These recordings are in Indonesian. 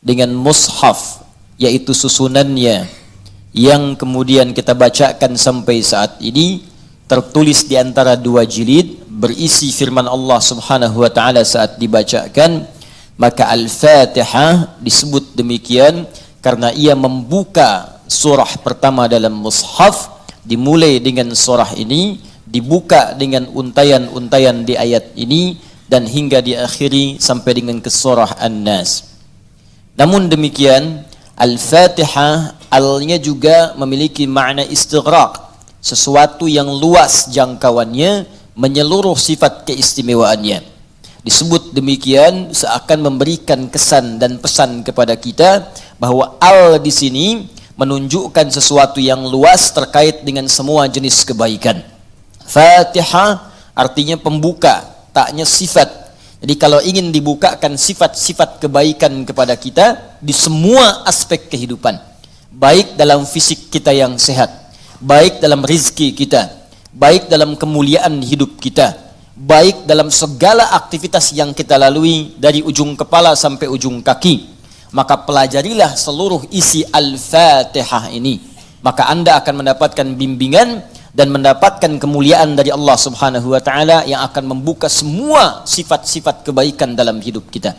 dengan mushaf, yaitu susunannya yang kemudian kita bacakan sampai saat ini, tertulis di antara 2 jilid, berisi firman Allah Subhanahu wa taala saat dibacakan. Maka Al-Fatihah disebut demikian karena ia membuka surah pertama dalam mushaf, dimulai dengan surah ini, dibuka dengan untayan-untayan di ayat ini, dan hingga diakhiri sampai dengan ke surah An-Nas. Namun demikian, Al-Fatihah alnya juga memiliki makna istighraq, sesuatu yang luas jangkauannya, menyeluruh sifat keistimewaannya. Disebut demikian seakan memberikan kesan dan pesan kepada kita bahwa al di sini menunjukkan sesuatu yang luas terkait dengan semua jenis kebaikan. Fatihah artinya pembuka, taknya sifat. Jadi kalau ingin dibukakan sifat-sifat kebaikan kepada kita di semua aspek kehidupan, baik dalam fisik kita yang sehat, baik dalam rizki kita, baik dalam kemuliaan hidup kita, baik dalam segala aktivitas yang kita lalui dari ujung kepala sampai ujung kaki, maka pelajarilah seluruh isi Al-Fatihah ini. Maka Anda akan mendapatkan bimbingan dan mendapatkan kemuliaan dari Allah Subhanahu wa taala yang akan membuka semua sifat-sifat kebaikan dalam hidup kita.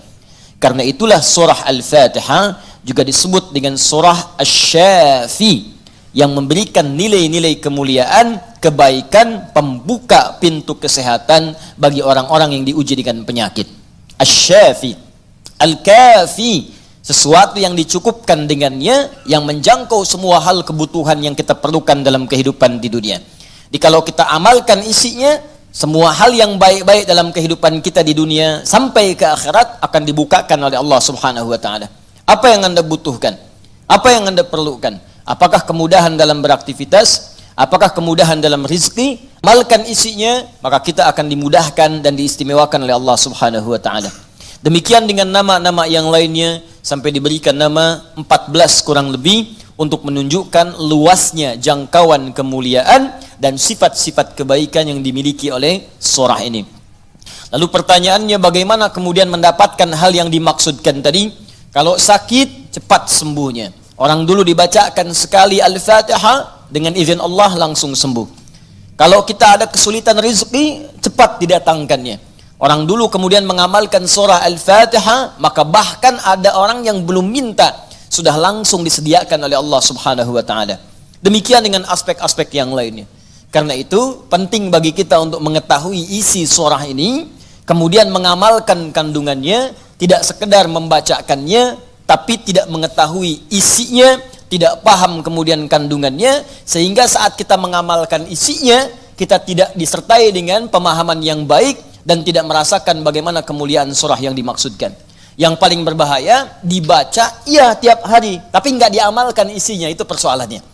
Karena itulah surah Al-Fatihah juga disebut dengan surah Asy-Syafi, yang memberikan nilai-nilai kemuliaan, kebaikan, pembuka pintu kesehatan bagi orang-orang yang diuji dengan penyakit. Asy-Syafi, Al-Kafi, sesuatu yang dicukupkan dengannya, yang menjangkau semua hal kebutuhan yang kita perlukan dalam kehidupan di dunia. Jadi kalau kita amalkan isinya, semua hal yang baik-baik dalam kehidupan kita di dunia sampai ke akhirat akan dibukakan oleh Allah Subhanahu wa taala. Apa yang Anda butuhkan? Apa yang Anda perlukan? Apakah kemudahan dalam beraktivitas? Apakah kemudahan dalam rizki? Amalkan isinya, maka kita akan dimudahkan dan diistimewakan oleh Allah Subhanahu wa taala. Demikian dengan nama-nama yang lainnya, sampai diberikan nama 14 kurang lebih untuk menunjukkan luasnya jangkauan kemuliaan dan sifat-sifat kebaikan yang dimiliki oleh surah ini. Lalu pertanyaannya, bagaimana kemudian mendapatkan hal yang dimaksudkan tadi? Kalau sakit, cepat sembuhnya. Orang dulu dibacakan sekali Al-Fatihah, dengan izin Allah langsung sembuh. Kalau kita ada kesulitan rezeki, cepat didatangkannya. Orang dulu kemudian mengamalkan surah Al-Fatihah, maka bahkan ada orang yang belum minta, sudah langsung disediakan oleh Allah Subhanahu wa taala. Demikian dengan aspek-aspek yang lainnya. Karena itu penting bagi kita untuk mengetahui isi surah ini, kemudian mengamalkan kandungannya, tidak sekedar membacakannya, tapi tidak mengetahui isinya, tidak paham kemudian kandungannya, sehingga saat kita mengamalkan isinya, kita tidak disertai dengan pemahaman yang baik, dan tidak merasakan bagaimana kemuliaan surah yang dimaksudkan. Yang paling berbahaya, dibaca iya tiap hari, tapi nggak diamalkan isinya, itu persoalannya.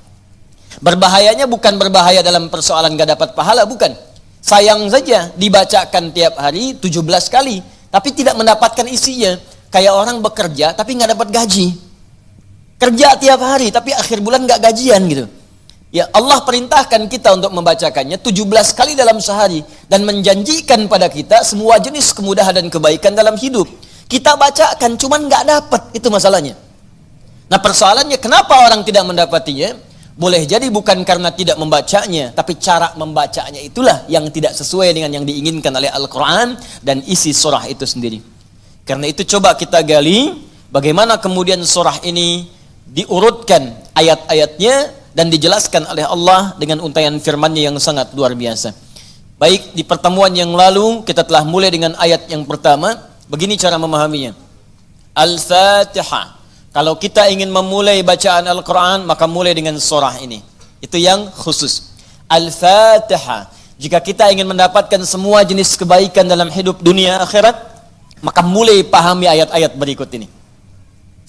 Berbahayanya bukan berbahaya dalam persoalan nggak dapat pahala, bukan. Sayang saja dibacakan tiap hari 17 kali, tapi tidak mendapatkan isinya. Kayak orang bekerja tapi nggak dapat gaji. Kerja tiap hari tapi akhir bulan nggak gajian gitu. Ya, Allah perintahkan kita untuk membacakannya 17 kali dalam sehari dan menjanjikan pada kita semua jenis kemudahan dan kebaikan dalam hidup. Kita bacakan cuman nggak dapat, itu masalahnya. Nah, persoalannya kenapa orang tidak mendapatinya? Boleh jadi bukan karena tidak membacanya, tapi cara membacanya itulah yang tidak sesuai dengan yang diinginkan oleh Al-Quran dan isi surah itu sendiri. Karena itu coba kita gali bagaimana kemudian surah ini diurutkan ayat-ayatnya dan dijelaskan oleh Allah dengan untayan firman-Nya yang sangat luar biasa. Baik, di pertemuan yang lalu kita telah mulai dengan ayat yang pertama. Begini cara memahaminya. Al-Fatihah. Kalau kita ingin memulai bacaan Al-Quran, maka mulai dengan surah ini. Itu yang khusus. Al-Fatihah. Jika kita ingin mendapatkan semua jenis kebaikan dalam hidup dunia akhirat, maka mulai pahami ayat-ayat berikut ini.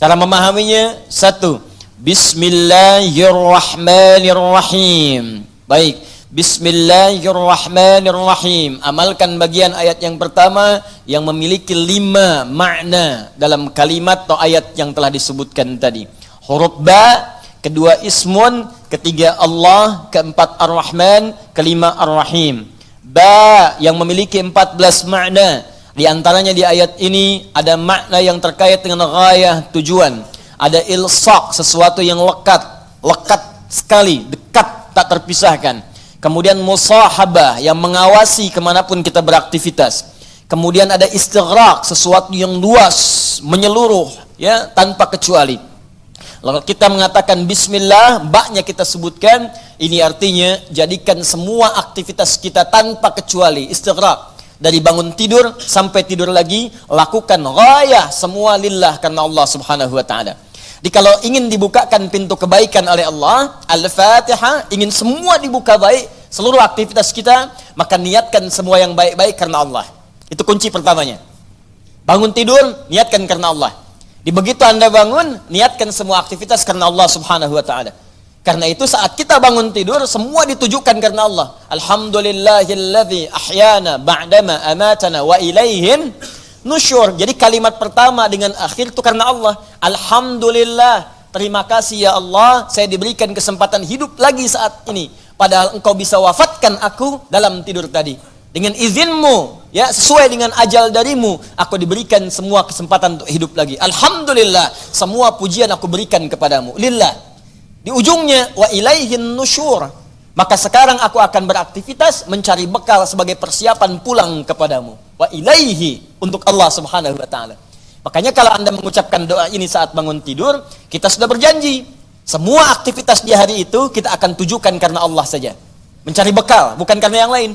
Cara memahaminya, 1. Bismillahirrahmanirrahim. Baik, Bismillahirrahmanirrahim. Amalkan bagian ayat yang pertama yang memiliki 5 makna dalam kalimat atau ayat yang telah disebutkan tadi. Huruf ba, kedua ismun, ketiga Allah, keempat ar-Rahman, kelima ar-Rahim. Ba yang memiliki 14 makna. Di antaranya di ayat ini ada makna yang terkait dengan ghayah, tujuan. Ada ilsaq, sesuatu yang lekat sekali, dekat, tak terpisahkan. Kemudian musahabah, yang mengawasi kemanapun kita beraktivitas. Kemudian ada istighraq, sesuatu yang luas, menyeluruh, ya, tanpa kecuali. Lalu kita mengatakan bismillah, baknya kita sebutkan, ini artinya jadikan semua aktivitas kita tanpa kecuali, istighraq. Dari bangun tidur sampai tidur lagi, lakukan ghayah semua lillah, karena Allah Subhanahu wa taala. Jadi kalau ingin dibukakan pintu kebaikan oleh Allah, Al-Fatihah, ingin semua dibuka baik, seluruh aktivitas kita, maka niatkan semua yang baik-baik karena Allah. Itu kunci pertamanya. Bangun tidur, niatkan karena Allah. Di begitu Anda bangun, niatkan semua aktivitas karena Allah Subhanahu wa taala. Karena itu saat kita bangun tidur, semua ditujukan karena Allah. Alhamdulillahilladzi ahyana ba'dama amatana wa ilaihin nusyur. Jadi kalimat pertama dengan akhir itu karena Allah. Alhamdulillah, terima kasih ya Allah, saya diberikan kesempatan hidup lagi saat ini. Padahal engkau bisa wafatkan aku dalam tidur tadi. Dengan izinmu, ya, sesuai dengan ajal darimu, aku diberikan semua kesempatan untuk hidup lagi. Alhamdulillah, semua pujian aku berikan kepadamu. Lillah. Di ujungnya, wa ilaihin nusyur. Maka sekarang aku akan beraktivitas mencari bekal sebagai persiapan pulang kepadamu. Wa ilaihi, untuk Allah Subhanahu wa taala. Makanya kalau Anda mengucapkan doa ini saat bangun tidur, kita sudah berjanji, semua aktivitas di hari itu kita akan tujukan karena Allah saja. Mencari bekal, bukan karena yang lain.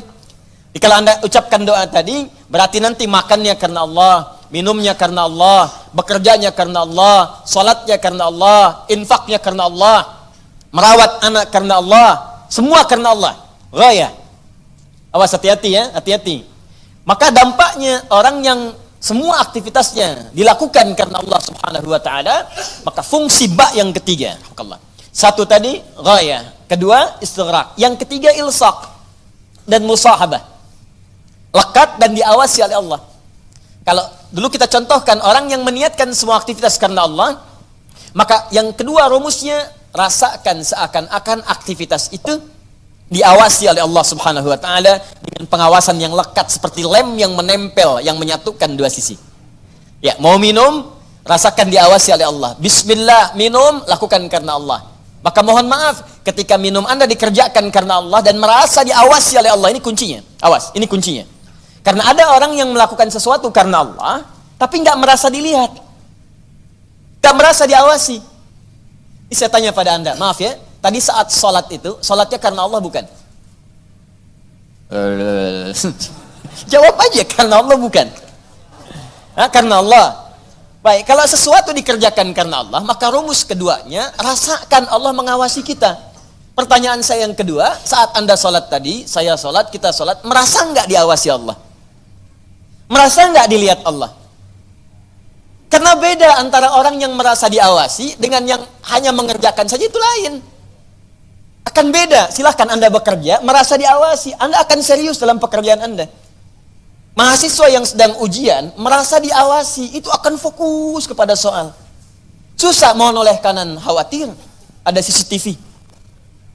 Jadi kalau Anda ucapkan doa tadi, berarti nanti makannya karena Allah, minumnya karena Allah, bekerjanya karena Allah, salatnya karena Allah, infaknya karena Allah, merawat anak karena Allah, semua karena Allah. Ghayah. Awas, hati-hati ya, hati-hati. Maka dampaknya orang yang semua aktivitasnya dilakukan karena Allah Subhanahu wa taala, maka fungsi ba yang ketiga. Satu tadi ghayah, kedua istighraq, yang ketiga ilsaq dan musahabah. Lekat dan diawasi oleh Allah. Kalau dulu kita contohkan orang yang meniatkan semua aktivitas karena Allah, maka yang kedua rumusnya, rasakan seakan-akan aktivitas itu diawasi oleh Allah Subhanahu wa taala dengan pengawasan yang lekat seperti lem yang menempel, yang menyatukan dua sisi. Ya, mau minum, rasakan diawasi oleh Allah. Bismillah, minum, lakukan karena Allah. Maka mohon maaf, ketika minum Anda dikerjakan karena Allah dan merasa diawasi oleh Allah, ini kuncinya. Awas, ini kuncinya. Karena ada orang yang melakukan sesuatu karena Allah, tapi nggak merasa dilihat, nggak merasa diawasi. Ini saya tanya pada Anda, maaf ya, tadi saat sholat itu, sholatnya karena Allah bukan? Jawab aja, karena Allah bukan? Karena Allah. Baik, kalau sesuatu dikerjakan karena Allah, maka rumus keduanya, rasakan Allah mengawasi kita. Pertanyaan saya yang kedua, saat Anda sholat tadi, saya sholat, kita sholat, merasa nggak diawasi Allah? Merasa nggak dilihat Allah? Karena beda antara orang yang merasa diawasi dengan yang hanya mengerjakan saja, itu lain. Akan beda. Silahkan Anda bekerja, merasa diawasi, Anda akan serius dalam pekerjaan Anda. Mahasiswa yang sedang ujian, merasa diawasi, itu akan fokus kepada soal. Susah, mau noleh kanan, khawatir, ada CCTV.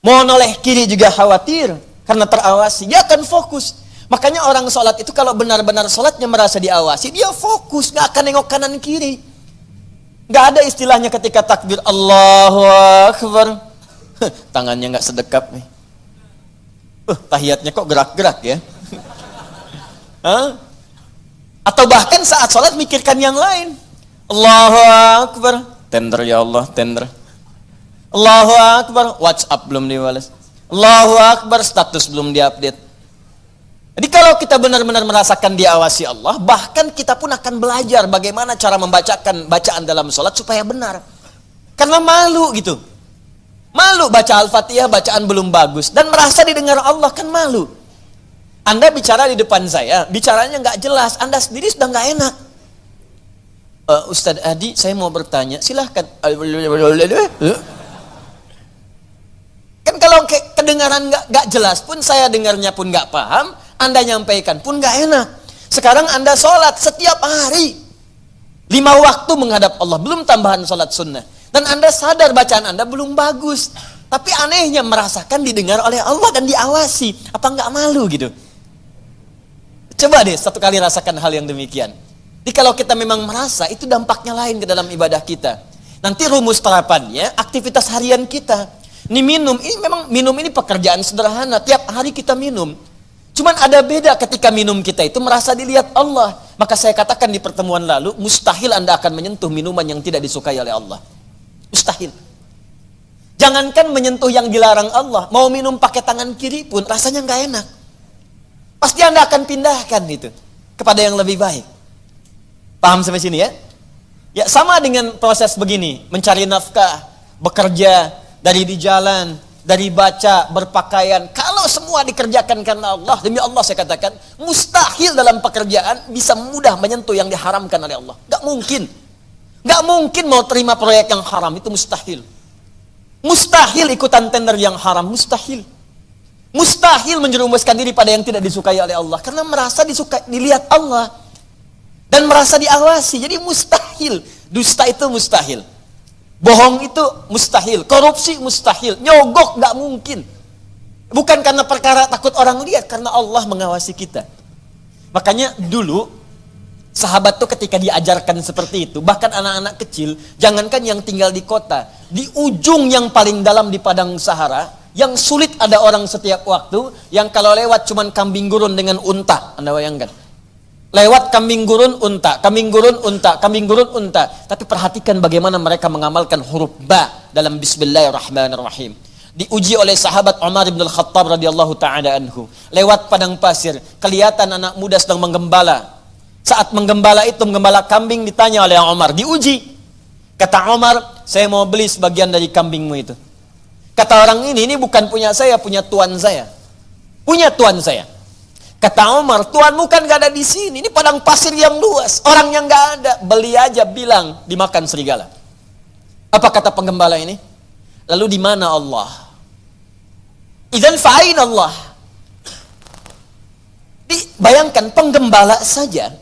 Mau noleh kiri juga khawatir, karena terawasi, dia akan fokus. Makanya orang sholat itu kalau benar-benar sholatnya merasa diawasi, dia fokus, gak akan nengok kanan kiri. Gak ada istilahnya ketika takbir Allahu Akbar, tangannya gak sedekap nih. Tahiyatnya kok gerak-gerak ya. Atau bahkan saat sholat mikirkan yang lain. Allahu Akbar, tender ya Allah, tender. Allahu Akbar, WhatsApp belum dibalas. Allahu Akbar, status belum diupdate. Jadi kalau kita benar-benar merasakan diawasi Allah, bahkan kita pun akan belajar bagaimana cara membacakan bacaan dalam sholat supaya benar. Karena malu gitu. Malu baca Al-Fatihah, bacaan belum bagus. Dan merasa didengar Allah, kan malu. Anda bicara di depan saya, bicaranya nggak jelas, Anda sendiri sudah nggak enak. Ustadz Adi, saya mau bertanya, silahkan. Kan kalau kedengaran nggak jelas pun, saya dengarnya pun nggak paham, Anda nyampaikan pun nggak enak. Sekarang Anda sholat setiap hari 5 waktu menghadap Allah, belum tambahan sholat sunnah, dan Anda sadar bacaan Anda belum bagus, tapi anehnya merasakan didengar oleh Allah dan diawasi. Apa nggak malu gitu? Coba deh satu kali rasakan hal yang demikian. Jadi kalau kita memang merasa, itu dampaknya lain ke dalam ibadah kita. Nanti rumus terapannya, aktivitas harian kita. Ini minum ini pekerjaan sederhana, tiap hari kita minum. Cuman ada beda ketika minum kita itu merasa dilihat Allah. Maka saya katakan di pertemuan lalu, mustahil Anda akan menyentuh minuman yang tidak disukai oleh Allah. Mustahil. Jangankan menyentuh yang dilarang Allah, mau minum pakai tangan kiri pun rasanya nggak enak. Pasti Anda akan pindahkan itu kepada yang lebih baik. Paham sampai sini ya? Ya sama dengan proses begini, mencari nafkah, bekerja, dari di jalan, dari baca, berpakaian. Kalau semua dikerjakan karena Allah, demi Allah saya katakan, mustahil dalam pekerjaan bisa mudah menyentuh yang diharamkan oleh Allah. Gak mungkin. Gak mungkin mau terima proyek yang haram, itu mustahil. Mustahil ikutan tender yang haram, mustahil. Mustahil menjerumuskan diri pada yang tidak disukai oleh Allah. Karena merasa dilihat Allah. Dan merasa diawasi, jadi mustahil. Dusta itu mustahil. Bohong itu mustahil. Korupsi mustahil. Nyogok gak mungkin. Bukan karena perkara takut orang lihat, karena Allah mengawasi kita. Makanya dulu, sahabat tuh ketika diajarkan seperti itu, bahkan anak-anak kecil, jangankan yang tinggal di kota, di ujung yang paling dalam di padang Sahara, yang sulit ada orang setiap waktu, yang kalau lewat cuman kambing gurun dengan unta, Anda bayangkan. Lewat kambing gurun unta, kambing gurun unta, kambing gurun unta. Tapi perhatikan bagaimana mereka mengamalkan huruf ba dalam Bismillahirrahmanirrahim. Diuji oleh sahabat Umar bin Al-Khattab radhiyallahu ta'ala anhu. Lewat padang pasir, kelihatan anak muda sedang menggembala. Saat menggembala itu, menggembala kambing, ditanya oleh Umar, diuji. Kata Umar, saya mau beli sebagian dari kambingmu itu. Kata orang ini bukan punya saya, punya tuan saya. Punya tuan saya. Kata Umar, tuanmu kan gak ada di sini. Ini padang pasir yang luas. Orang yang gak ada. Beli aja, bilang dimakan serigala. Apa kata penggembala ini? Lalu di mana Allah? Idzan fa'ain Allah. Bayangkan penggembala saja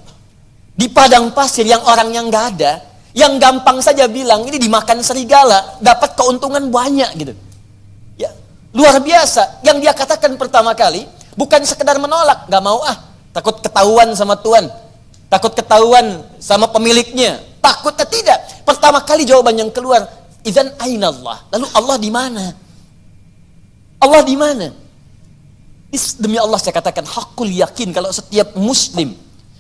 di padang pasir yang orang yang gak ada, yang gampang saja bilang ini dimakan serigala, dapat keuntungan banyak gitu. Ya, luar biasa. Yang dia katakan pertama kali bukan sekedar menolak, gak mau takut ketahuan sama tuan, takut ketahuan sama pemiliknya, takutnya tidak. Pertama kali jawaban yang keluar, idzan aina Allah. Lalu Allah di mana? Allah di mana? Demi Allah saya katakan hakul yakin kalau setiap muslim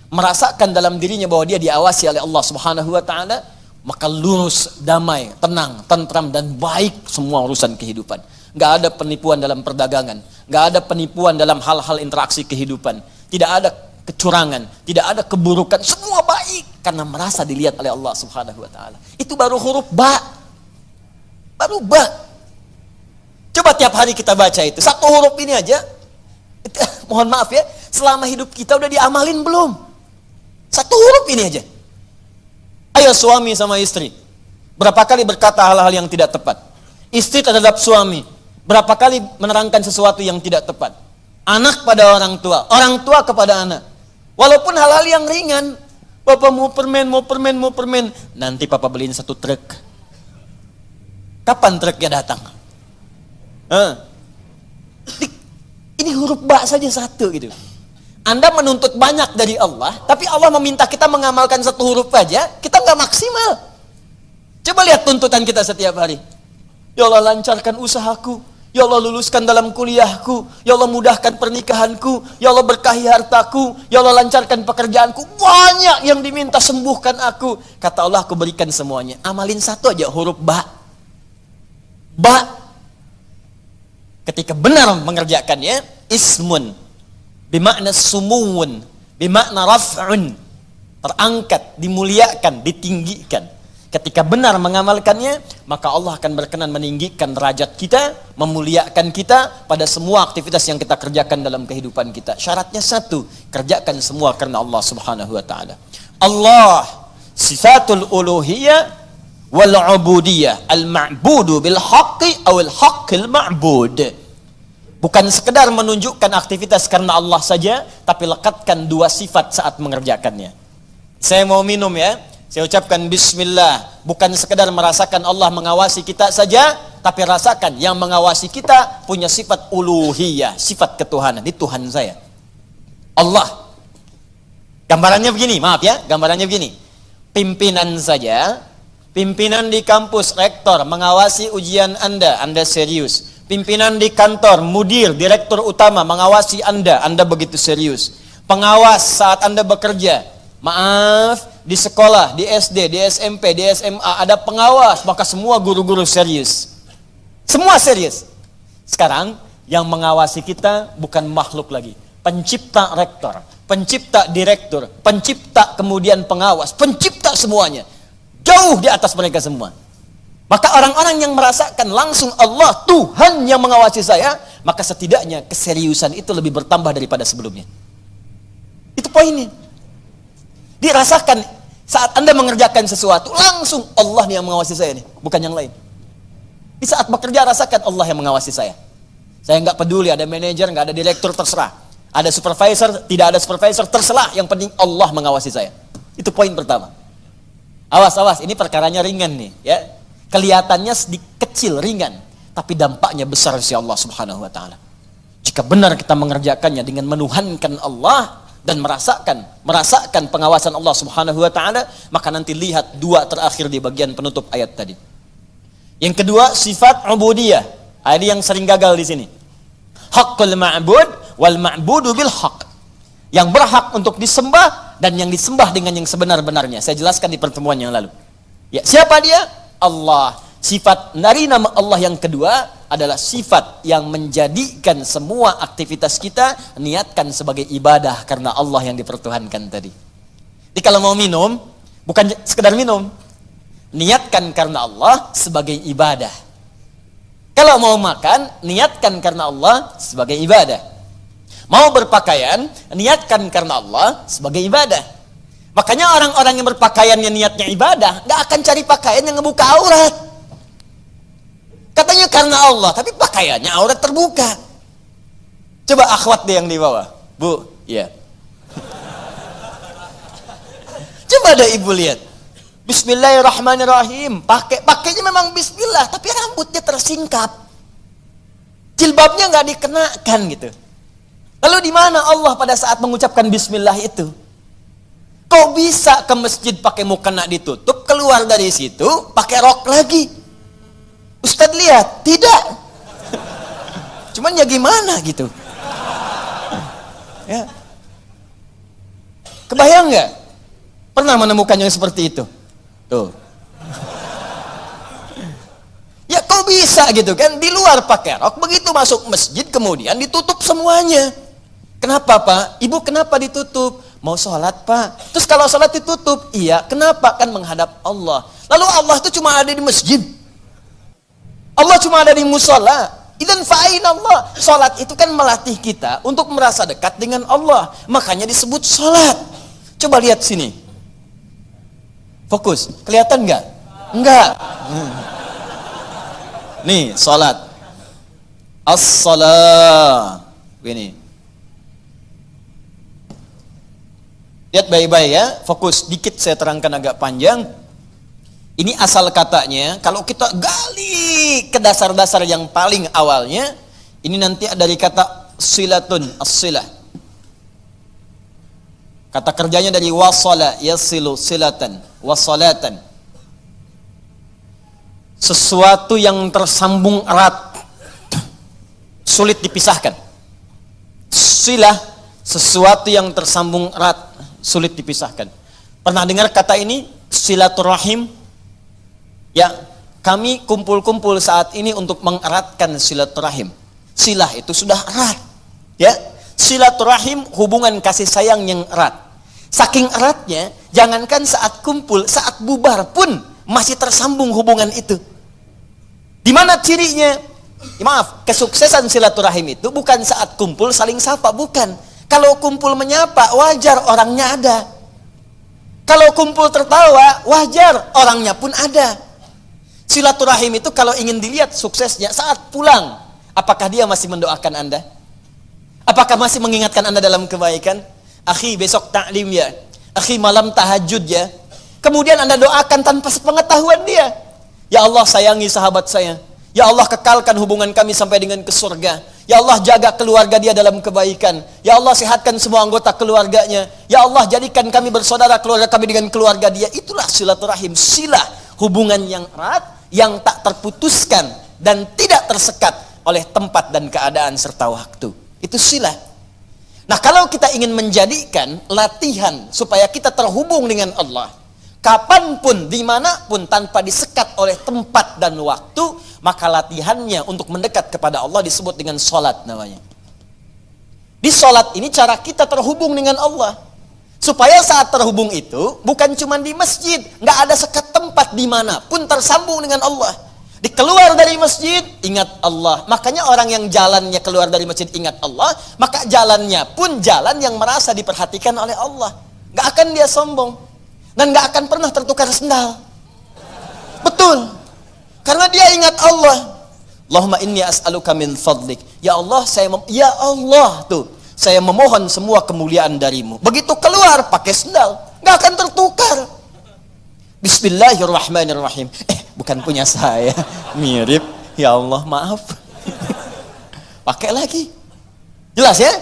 merasakan dalam dirinya bahwa dia diawasi oleh Allah Subhanahu wa taala, maka lurus, damai, tenang, tentram dan baik semua urusan kehidupan. Gak ada penipuan dalam perdagangan, gak ada penipuan dalam hal-hal interaksi kehidupan, tidak ada kecurangan, tidak ada keburukan, semua baik karena merasa dilihat oleh Allah Subhanahu wa taala. Itu baru huruf ba. Baru ba. Coba tiap hari kita baca itu. Satu huruf ini aja. Mohon maaf ya, selama hidup kita udah diamalin belum? Satu huruf ini aja. Ayo suami sama istri, berapa kali berkata hal-hal yang tidak tepat? Istri terhadap suami, berapa kali menerangkan sesuatu yang tidak tepat? Anak pada orang tua kepada anak. Walaupun hal-hal yang ringan, Bapak mau permen, nanti Papa beliin satu truk. Kapan truknya datang? Ini huruf ba saja satu gitu. Anda menuntut banyak dari Allah, tapi Allah meminta kita mengamalkan satu huruf aja, kita nggak maksimal. Coba lihat tuntutan kita setiap hari. Ya Allah lancarkan usahaku, ya Allah luluskan dalam kuliahku, ya Allah mudahkan pernikahanku, ya Allah berkahi hartaku, ya Allah lancarkan pekerjaanku. Banyak yang diminta, sembuhkan aku. Kata Allah, aku berikan semuanya. Amalin satu aja huruf ba. Ba. Ketika benar mengerjakannya, ismun bimakna sumuun, bimakna raf'un, terangkat, dimuliakan, ditinggikan. Ketika benar mengamalkannya, maka Allah akan berkenan meninggikan derajat kita, memuliakan kita pada semua aktivitas yang kita kerjakan dalam kehidupan kita. Syaratnya satu, kerjakan semua karena Allah Subhanahu wa taala. Allah sifatul uluhiyah wal ubudiyah, al-ma'budu bil haqqi awil haqqil ma'bud. Bukan sekedar menunjukkan aktivitas karena Allah saja, tapi lekatkan dua sifat saat mengerjakannya. Saya mau minum ya, saya ucapkan bismillah. Bukan sekedar merasakan Allah mengawasi kita saja, tapi rasakan yang mengawasi kita punya sifat uluhiyah, sifat ketuhanan. Ini Tuhan saya, Allah. Gambarannya begini, maaf ya, gambarannya begini. Pimpinan saja, pimpinan di kampus, rektor mengawasi ujian Anda serius. Pimpinan di kantor, mudir, direktur utama mengawasi Anda begitu serius. Pengawas saat Anda bekerja, maaf, di sekolah, di SD, di SMP, di SMA ada pengawas, maka semua guru-guru serius. Semua serius. Sekarang yang mengawasi kita bukan makhluk lagi, pencipta rektor, pencipta direktur, pencipta kemudian pengawas, pencipta semuanya. Jauh di atas mereka semua. Maka orang-orang yang merasakan langsung Allah, Tuhan yang mengawasi saya, maka setidaknya keseriusan itu lebih bertambah daripada sebelumnya. Itu poinnya. Dirasakan saat Anda mengerjakan sesuatu, langsung Allah yang mengawasi saya nih, bukan yang lain. Di saat bekerja rasakan Allah yang mengawasi saya. Saya nggak peduli ada manajer, nggak ada direktur, terserah. Ada supervisor, tidak ada supervisor, terserah. Yang penting Allah mengawasi saya. Itu poin pertama. Awas, ini perkaranya ringan nih, ya. Kelihatannya sedikit kecil, ringan, tapi dampaknya besar si Allah Subhanahu wa taala. Jika benar kita mengerjakannya dengan menuhankan Allah dan merasakan pengawasan Allah Subhanahu wa taala, maka nanti lihat dua terakhir di bagian penutup ayat tadi. Yang kedua, sifat ubudiyah. Ini yang sering gagal di sini. Haqqul ma'bud wal ma'budu bil haqq. Yang berhak untuk disembah dan yang disembah dengan yang sebenar-benarnya. Saya jelaskan di pertemuan yang lalu. Ya, siapa dia? Allah. Sifat dari nama Allah yang kedua adalah sifat yang menjadikan semua aktivitas kita niatkan sebagai ibadah karena Allah yang dipertuhankan tadi. Jadi kalau mau minum, bukan sekedar minum, niatkan karena Allah sebagai ibadah. Kalau mau makan, niatkan karena Allah sebagai ibadah. Mau berpakaian, niatkan karena Allah sebagai ibadah. Makanya orang-orang yang berpakaian yang niatnya ibadah, gak akan cari pakaian yang ngebuka aurat. Katanya karena Allah, tapi pakaiannya aurat terbuka. Coba akhwat deh yang di bawah. Bu, ya. Coba ada ibu lihat. Bismillahirrahmanirrahim. Pakainya memang bismillah, tapi rambutnya tersingkap. Jilbabnya gak dikenakan gitu. Lalu di mana Allah pada saat mengucapkan bismillah itu? Kok bisa ke masjid pakai mukena ditutup, keluar dari situ pakai rok lagi? Ustadz lihat, tidak. Cuman ya gimana gitu. Ya. Kebayang nggak? Pernah menemukan yang seperti itu? Tuh. Ya kok bisa gitu kan? Di luar pakai rok, begitu masuk masjid kemudian ditutup semuanya. Kenapa Pak? Ibu kenapa ditutup? Mau sholat Pak. Terus kalau sholat ditutup, iya. Kenapa? Kan menghadap Allah. Lalu Allah itu cuma ada di masjid. Allah cuma ada di musola. Idzan fa'aina Allah. Sholat itu kan melatih kita untuk merasa dekat dengan Allah. Makanya disebut sholat. Coba lihat sini. Fokus. Kelihatan nggak? Enggak. Nih, sholat. As-salah. Ini. Lihat baik-baik ya, fokus dikit saya terangkan agak panjang. Ini asal katanya, kalau kita gali ke dasar-dasar yang paling awalnya, ini nanti dari kata silatun, as-silah. Kata kerjanya dari wasala, yasilu silatan, wasalatan. Sesuatu yang tersambung erat, sulit dipisahkan. Silah, sesuatu yang tersambung erat, sulit dipisahkan. Pernah dengar kata ini? Silaturahim. Ya, kami kumpul-kumpul saat ini untuk mengeratkan silaturahim. Silah itu sudah erat. Ya, silaturahim hubungan kasih sayang yang erat. Saking eratnya, jangankan saat kumpul, saat bubar pun masih tersambung hubungan itu. Di mana cirinya? Ya, maaf, kesuksesan silaturahim itu bukan saat kumpul saling sapa, bukan. Kalau kumpul menyapa, wajar orangnya ada. Kalau kumpul tertawa, wajar orangnya pun ada. Silaturahim itu kalau ingin dilihat suksesnya saat pulang, apakah dia masih mendoakan Anda? Apakah masih mengingatkan Anda dalam kebaikan? Akhi besok taklim ya, akhi malam tahajud ya. Kemudian Anda doakan tanpa sepengetahuan dia. Ya Allah sayangi sahabat saya. Ya Allah kekalkan hubungan kami sampai dengan ke surga. Ya Allah, jaga keluarga dia dalam kebaikan. Ya Allah, sehatkan semua anggota keluarganya. Ya Allah, jadikan kami bersaudara keluarga kami dengan keluarga dia. Itulah silaturahim, silah, hubungan yang erat, yang tak terputuskan dan tidak tersekat oleh tempat dan keadaan serta waktu. Itu silah. Nah, kalau kita ingin menjadikan latihan supaya kita terhubung dengan Allah, kapanpun, dimanapun, tanpa disekat oleh tempat dan waktu, maka latihannya untuk mendekat kepada Allah disebut dengan sholat namanya. Di sholat ini cara kita terhubung dengan Allah. Supaya saat terhubung itu, bukan cuma di masjid, nggak ada sekat tempat dimanapun tersambung dengan Allah. Dikeluar dari masjid, ingat Allah. Makanya orang yang jalannya keluar dari masjid ingat Allah, maka jalannya pun jalan yang merasa diperhatikan oleh Allah. Nggak akan dia sombong. Dan gak akan pernah tertukar sendal. Betul. Karena dia ingat Allah. Allahumma inni as'aluka min fadlik. Ya Allah, ya Allah tuh, saya memohon semua kemuliaan darimu. Begitu keluar pakai sendal, gak akan tertukar. Bismillahirrahmanirrahim. Bukan punya saya. Mirip. Ya Allah, maaf. Pakai lagi. Jelas ya?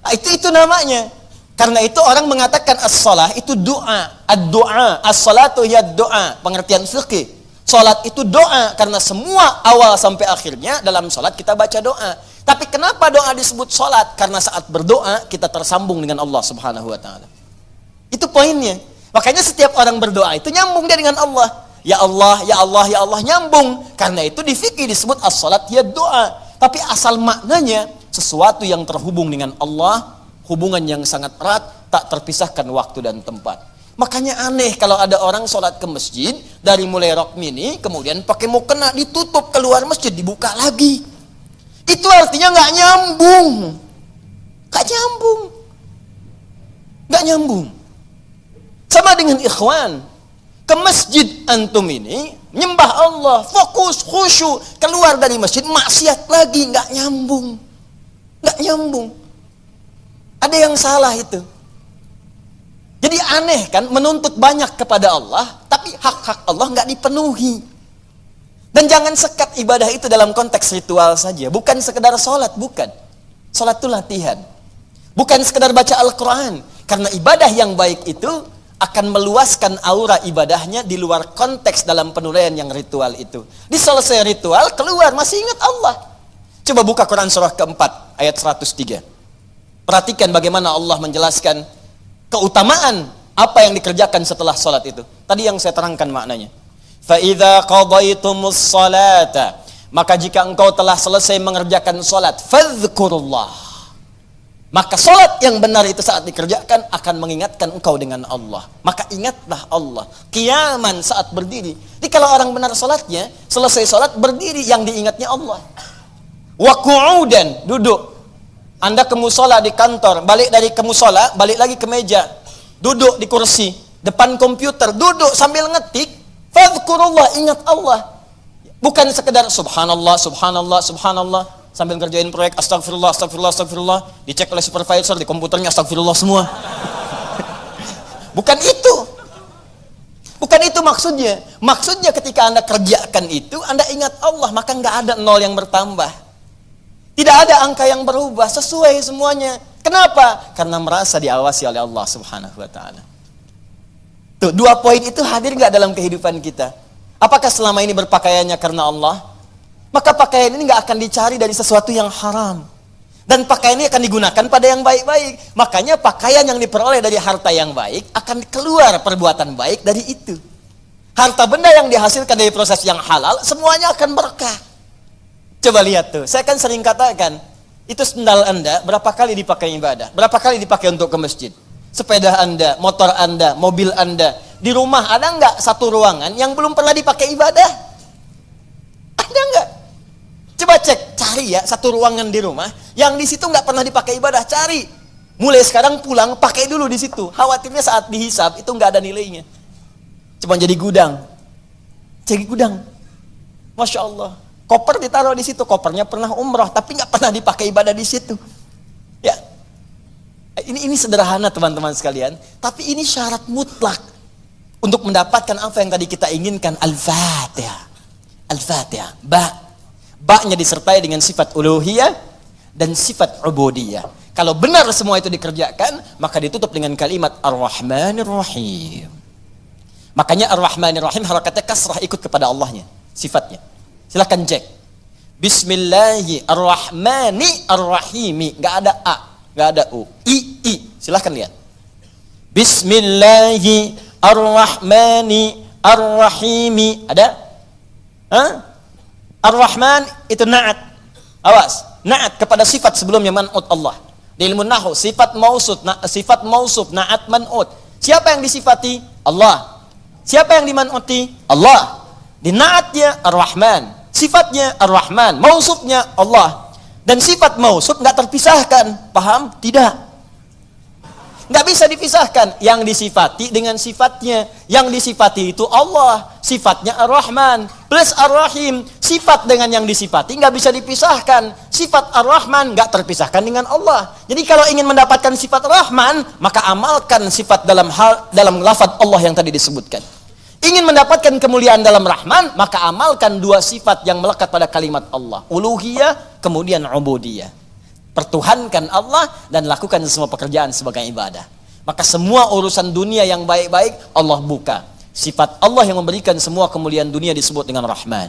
Nah, itu namanya. Karena itu orang mengatakan as-salah itu doa, ad-doa, as-salatu ya doa, pengertian fikih. Salat itu doa karena semua awal sampai akhirnya dalam salat kita baca doa. Tapi kenapa doa disebut salat? Karena saat berdoa kita tersambung dengan Allah Subhanahu wa taala. Itu poinnya. Makanya setiap orang berdoa itu nyambung dia dengan Allah. Ya Allah, ya Allah, ya Allah, nyambung. Karena itu di fikih disebut as-salat ya doa. Tapi asal maknanya sesuatu yang terhubung dengan Allah, hubungan yang sangat erat, tak terpisahkan waktu dan tempat. Makanya aneh kalau ada orang sholat ke masjid, dari mulai rok mini, kemudian pakai mukena ditutup, keluar masjid dibuka lagi. Itu artinya nggak nyambung. Nggak nyambung. Nggak nyambung. Sama dengan ikhwan. Ke masjid antum ini, nyembah Allah, fokus, khusyuk, keluar dari masjid, maksiat lagi, nggak nyambung. Nggak nyambung. Ada yang salah itu. Jadi aneh kan, menuntut banyak kepada Allah, tapi hak-hak Allah nggak dipenuhi. Dan jangan sekat ibadah itu dalam konteks ritual saja. Bukan sekedar sholat, bukan. Sholat itu latihan. Bukan sekedar baca Al-Quran. Karena ibadah yang baik itu akan meluaskan aura ibadahnya di luar konteks dalam penuraian yang ritual itu. Di selesai ritual, keluar, masih ingat Allah. Coba buka Quran surah keempat, ayat 103. Perhatikan bagaimana Allah menjelaskan keutamaan apa yang dikerjakan setelah salat itu. Tadi yang saya terangkan maknanya. Fa idza qadaytumus salata, maka jika engkau telah selesai mengerjakan salat, fadhkurullah. Maka salat yang benar itu saat dikerjakan akan mengingatkan engkau dengan Allah. Maka ingatlah Allah. Qiyaman saat berdiri. Jadi kalau orang benar salatnya, selesai salat berdiri, yang diingatnya Allah. Wa qu'udan, duduk. Anda ke musola di kantor, balik dari ke musola, balik lagi ke meja, duduk di kursi, depan komputer, duduk sambil ngetik, fadhkurullah, ingat Allah. Bukan sekedar subhanallah, subhanallah, subhanallah, sambil ngerjain proyek, astagfirullah, astagfirullah, astagfirullah, dicek oleh supervisor, di komputernya astagfirullah semua. Bukan itu. Bukan itu maksudnya. Maksudnya ketika Anda kerjakan itu, Anda ingat Allah, maka nggak ada nol yang bertambah. Tidak ada angka yang berubah, sesuai semuanya. Kenapa? Karena merasa diawasi oleh Allah Subhanahu wa taala. Tuh, dua poin itu hadir nggak dalam kehidupan kita? Apakah selama ini berpakaiannya karena Allah? Maka pakaian ini nggak akan dicari dari sesuatu yang haram. Dan pakaian ini akan digunakan pada yang baik-baik. Makanya pakaian yang diperoleh dari harta yang baik akan keluar perbuatan baik dari itu. Harta benda yang dihasilkan dari proses yang halal, semuanya akan berkah. Coba lihat tuh, saya kan sering katakan, itu sendal Anda berapa kali dipakai ibadah? Berapa kali dipakai untuk ke masjid? Sepeda Anda, motor Anda, mobil Anda. Di rumah ada nggak satu ruangan yang belum pernah dipakai ibadah? Ada nggak? Coba cek, cari ya satu ruangan di rumah yang di situ nggak pernah dipakai ibadah, cari. Mulai sekarang pulang, pakai dulu di situ. Khawatirnya saat dihisab itu nggak ada nilainya. Cuma jadi gudang. Jadi gudang. Masya Allah. Koper ditaruh di situ, kopernya pernah umroh, tapi nggak pernah dipakai ibadah di situ. Ya, ini sederhana teman-teman sekalian, tapi ini syarat mutlak untuk mendapatkan apa yang tadi kita inginkan. Al-Fatihah, Al-Fatihah. Ba-nya disertai dengan sifat uluhiyah, dan sifat ubudiyah. Kalau benar semua itu dikerjakan, maka ditutup dengan kalimat Ar-Rahmanir Rahim. Makanya Ar-Rahmanir Rahim harakatnya kasrah ikut kepada Allahnya, sifatnya. Silakan cek. Bismillahirrahmanirrahim. Enggak ada a, enggak ada u. I. Silakan lihat. Bismillahirrahmanirrahim. Ada? Ar-Rahman itu na'at. Awas, na'at kepada sifat sebelumnya man'ut Allah. Di ilmu nahwu sifat mausuf na'at man'ut. Siapa yang disifati? Allah. Siapa yang diman'uti? Allah. Di na'atnya Ar-Rahman, sifatnya Ar-Rahman, mausufnya Allah. Dan sifat mausuf enggak terpisahkan. Paham? Tidak. Nggak bisa dipisahkan yang disifati dengan sifatnya. Yang disifati itu Allah, sifatnya Ar-Rahman plus Ar-Rahim. Sifat dengan yang disifati nggak bisa dipisahkan. Sifat Ar-Rahman nggak terpisahkan dengan Allah. Jadi kalau ingin mendapatkan sifat Rahman, maka amalkan sifat dalam lafaz Allah yang tadi disebutkan. Ingin mendapatkan kemuliaan dalam Rahman, maka amalkan dua sifat yang melekat pada kalimat Allah, uluhiyah kemudian ubudiyah. Pertuhankan Allah dan lakukan semua pekerjaan sebagai ibadah. Maka semua urusan dunia yang baik-baik Allah buka. Sifat Allah yang memberikan semua kemuliaan dunia disebut dengan Rahman.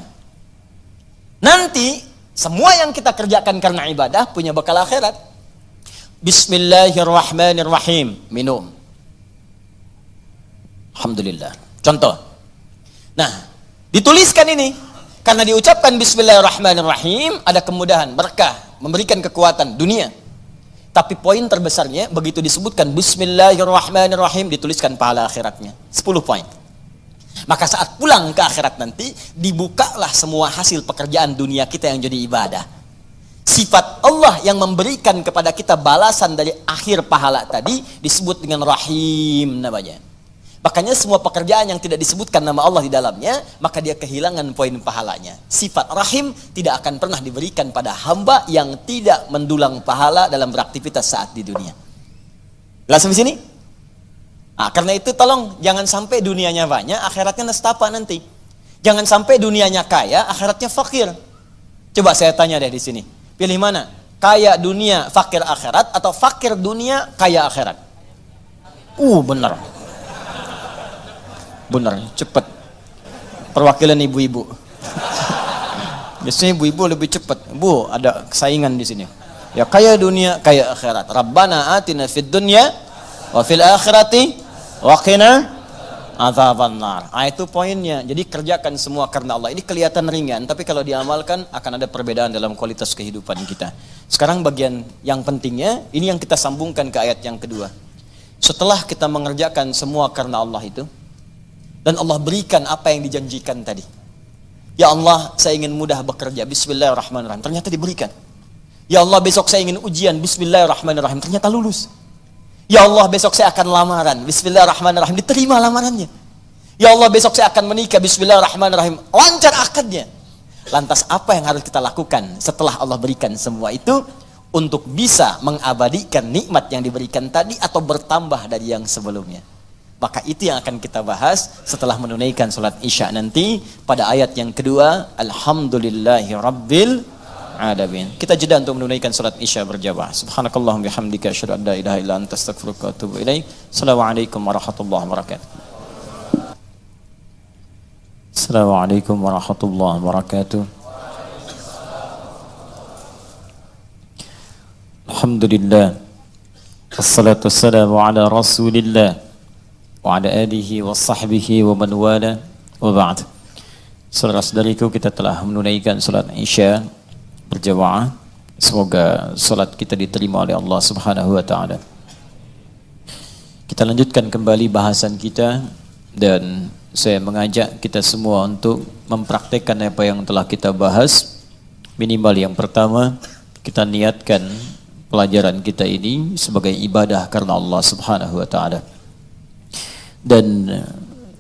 Nanti semua yang kita kerjakan karena ibadah punya bekal akhirat. Bismillahirrahmanirrahim. Minum. Alhamdulillah. Contoh. Nah, dituliskan ini. Karena diucapkan Bismillahirrahmanirrahim, ada kemudahan, berkah, memberikan kekuatan dunia. Tapi poin terbesarnya, begitu disebutkan Bismillahirrahmanirrahim, dituliskan pahala akhiratnya. 10 poin. Maka saat pulang ke akhirat nanti, dibukalah semua hasil pekerjaan dunia kita yang jadi ibadah. Sifat Allah yang memberikan kepada kita balasan dari akhir pahala tadi, disebut dengan Rahim namanya. Makanya semua pekerjaan yang tidak disebutkan nama Allah di dalamnya, maka dia kehilangan poin pahalanya. Sifat Rahim tidak akan pernah diberikan pada hamba yang tidak mendulang pahala dalam beraktivitas saat di dunia. Jelas sampai sini? Nah, karena itu tolong jangan sampai dunianya banyak, akhiratnya nestapa nanti. Jangan sampai dunianya kaya, akhiratnya fakir. Coba saya tanya deh di sini. Pilih mana? Kaya dunia, fakir akhirat, atau fakir dunia, kaya akhirat? Benar. Benar, cepat. Perwakilan ibu-ibu. Biasanya ibu-ibu lebih cepat. Bu, ada saingan di sini. Ya kaya dunia, kaya akhirat. Rabbana atina fid dunya wa fil akhirati wa qina adzabannar. Itu poinnya. Jadi kerjakan semua karena Allah. Ini kelihatan ringan, tapi kalau diamalkan akan ada perbedaan dalam kualitas kehidupan kita. Sekarang bagian yang pentingnya, ini yang kita sambungkan ke ayat yang kedua. Setelah kita mengerjakan semua karena Allah itu, dan Allah berikan apa yang dijanjikan tadi. Ya Allah, saya ingin mudah bekerja. Bismillahirrahmanirrahim. Ternyata diberikan. Ya Allah, besok saya ingin ujian. Bismillahirrahmanirrahim. Ternyata lulus. Ya Allah, besok saya akan lamaran. Bismillahirrahmanirrahim. Diterima lamarannya. Ya Allah, besok saya akan menikah. Bismillahirrahmanirrahim. Lancar akadnya. Lantas apa yang harus kita lakukan setelah Allah berikan semua itu untuk bisa mengabadikan nikmat yang diberikan tadi atau bertambah dari yang sebelumnya? Maka itu yang akan kita bahas setelah menunaikan salat Isya nanti pada ayat yang kedua, Alhamdulillahi Rabbil Alamin. Kita jeda untuk menunaikan salat Isya berjamaah. Subhanakallahumma bihamdika asyhadu an la ilaha illa anta astaghfiruka wa atubu ilaik. Assalamualaikum warahmatullahi wabarakatuh. Assalamualaikum warahmatullahi wabarakatuh. Alhamdulillah. Wassalatu wassalamu ala Rasulillah wa ala alihi wa sahbihi wa man wala wa ba'd. Saudara-saudariku, kita telah menunaikan salat Isya berjamaah. Semoga salat kita diterima oleh Allah Subhanahu wa taala. Kita lanjutkan kembali bahasan kita dan saya mengajak kita semua untuk mempraktekkan apa yang telah kita bahas. Minimal yang pertama, kita niatkan pelajaran kita ini sebagai ibadah karena Allah Subhanahu wa taala. Dan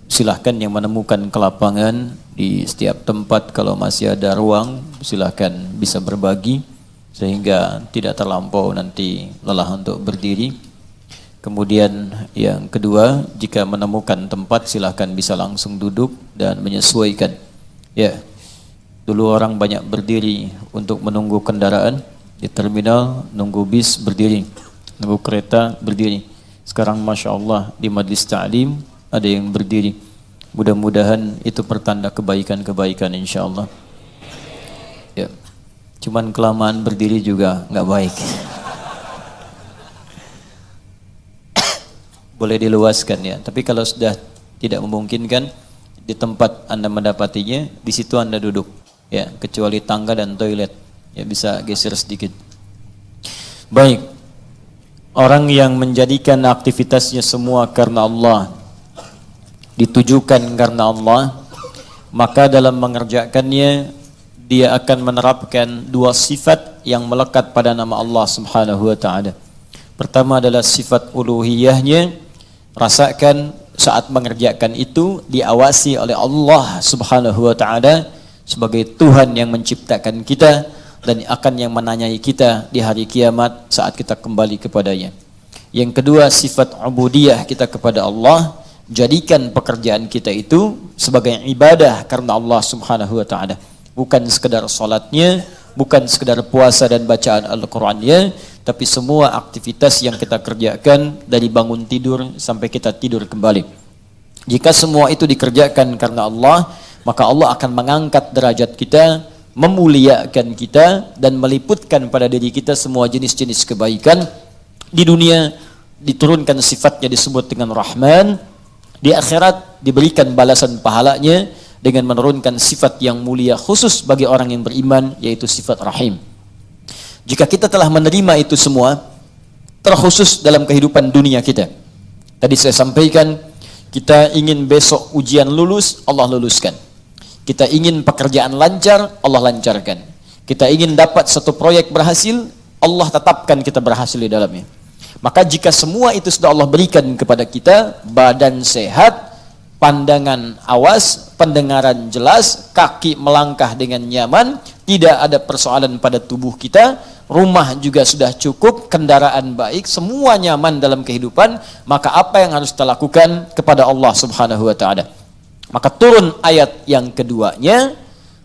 silahkan yang menemukan kelapangan di setiap tempat, kalau masih ada ruang silahkan bisa berbagi sehingga tidak terlampau nanti lelah untuk berdiri. Kemudian yang kedua, jika menemukan tempat silahkan bisa langsung duduk dan menyesuaikan. Ya, dulu orang banyak berdiri untuk menunggu kendaraan, Di terminal nunggu bis berdiri, nunggu kereta berdiri. Sekarang Masya Allah di majlis ta'lim ada yang berdiri. Mudah-mudahan itu pertanda kebaikan-kebaikan insya Allah. Ya. Cuman kelamaan berdiri juga nggak baik. Boleh diluaskan ya. Tapi kalau sudah tidak memungkinkan di tempat Anda mendapatinya, di situ Anda duduk. Ya, kecuali tangga dan toilet. Ya bisa geser sedikit. Baik. Orang yang menjadikan aktivitasnya semua karena Allah, ditujukan karena Allah, maka dalam mengerjakannya dia akan menerapkan dua sifat yang melekat pada nama Allah Subhanahu wa taala. Pertama adalah sifat uluhiyahnya. Rasakan saat mengerjakan itu diawasi oleh Allah Subhanahu wa taala sebagai Tuhan yang menciptakan kita dan akan yang menanyai kita di hari kiamat saat kita kembali kepadanya. Yang kedua, sifat ubudiyah kita kepada Allah. Jadikan pekerjaan kita itu sebagai ibadah karena Allah Subhanahu wa taala. Bukan sekedar salatnya, bukan sekedar puasa dan bacaan Al-Qur'annya, tapi semua aktivitas yang kita kerjakan dari bangun tidur sampai kita tidur kembali. Jika semua itu dikerjakan karena Allah, maka Allah akan mengangkat derajat kita, memuliakan kita dan meliputkan pada diri kita semua jenis-jenis kebaikan. Di dunia diturunkan sifatnya disebut dengan Rahman, di akhirat diberikan balasan pahalanya dengan menurunkan sifat yang mulia khusus bagi orang yang beriman, yaitu sifat Rahim. Jika kita telah menerima itu semua, terkhusus dalam kehidupan dunia kita. Tadi saya sampaikan, kita ingin besok ujian lulus, Allah luluskan. Kita ingin pekerjaan lancar, Allah lancarkan. Kita ingin dapat satu proyek berhasil, Allah tetapkan kita berhasil di dalamnya. Maka jika semua itu sudah Allah berikan kepada kita, badan sehat, pandangan awas, pendengaran jelas, kaki melangkah dengan nyaman, tidak ada persoalan pada tubuh kita, rumah juga sudah cukup, kendaraan baik, semua nyaman dalam kehidupan, maka apa yang harus kita lakukan kepada Allah Subhanahu wa taala? Maka turun ayat yang keduanya,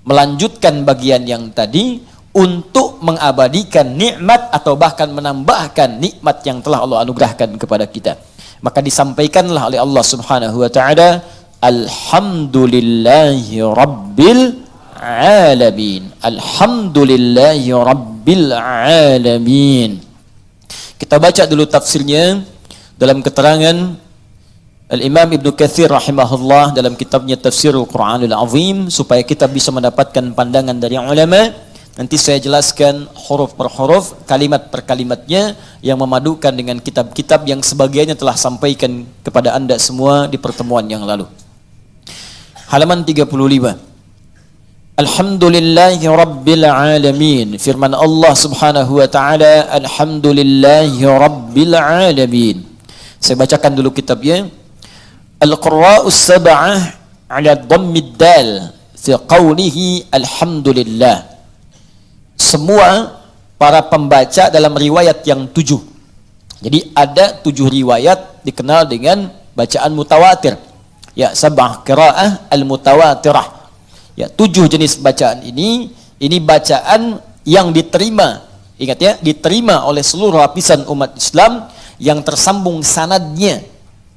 melanjutkan bagian yang tadi untuk mengabadikan nikmat atau bahkan menambahkan nikmat yang telah Allah anugerahkan kepada kita. Maka disampaikanlah oleh Allah Subhanahu wa taala, alhamdulillahi rabbil alamin. Alhamdulillahi rabbil alamin. Kita baca dulu tafsirnya dalam keterangan Al-Imam Ibnu Katsir rahimahullah dalam kitabnya Tafsirul Qur'anul Azim, supaya kita bisa mendapatkan pandangan dari ulama. Nanti saya jelaskan huruf per huruf, kalimat per kalimatnya yang memadukan dengan kitab-kitab yang sebagiannya telah sampaikan kepada Anda semua di pertemuan yang lalu. Halaman 35. Alhamdulillahi rabbil alamin. Firman Allah Subhanahu wa taala, alhamdulillahi rabbil alamin. Saya bacakan dulu kitabnya. Al-Qurra'us sab'ah 'ala dhammid dal fi qawlihi alhamdulillah. Semua para pembaca dalam riwayat yang 7. Jadi ada 7 riwayat dikenal dengan bacaan mutawatir. Ya, sab'ah qira'ah al-mutawatirah. Ya, 7 jenis bacaan ini bacaan yang diterima. Ingat ya, diterima oleh seluruh lapisan umat Islam yang tersambung sanadnya,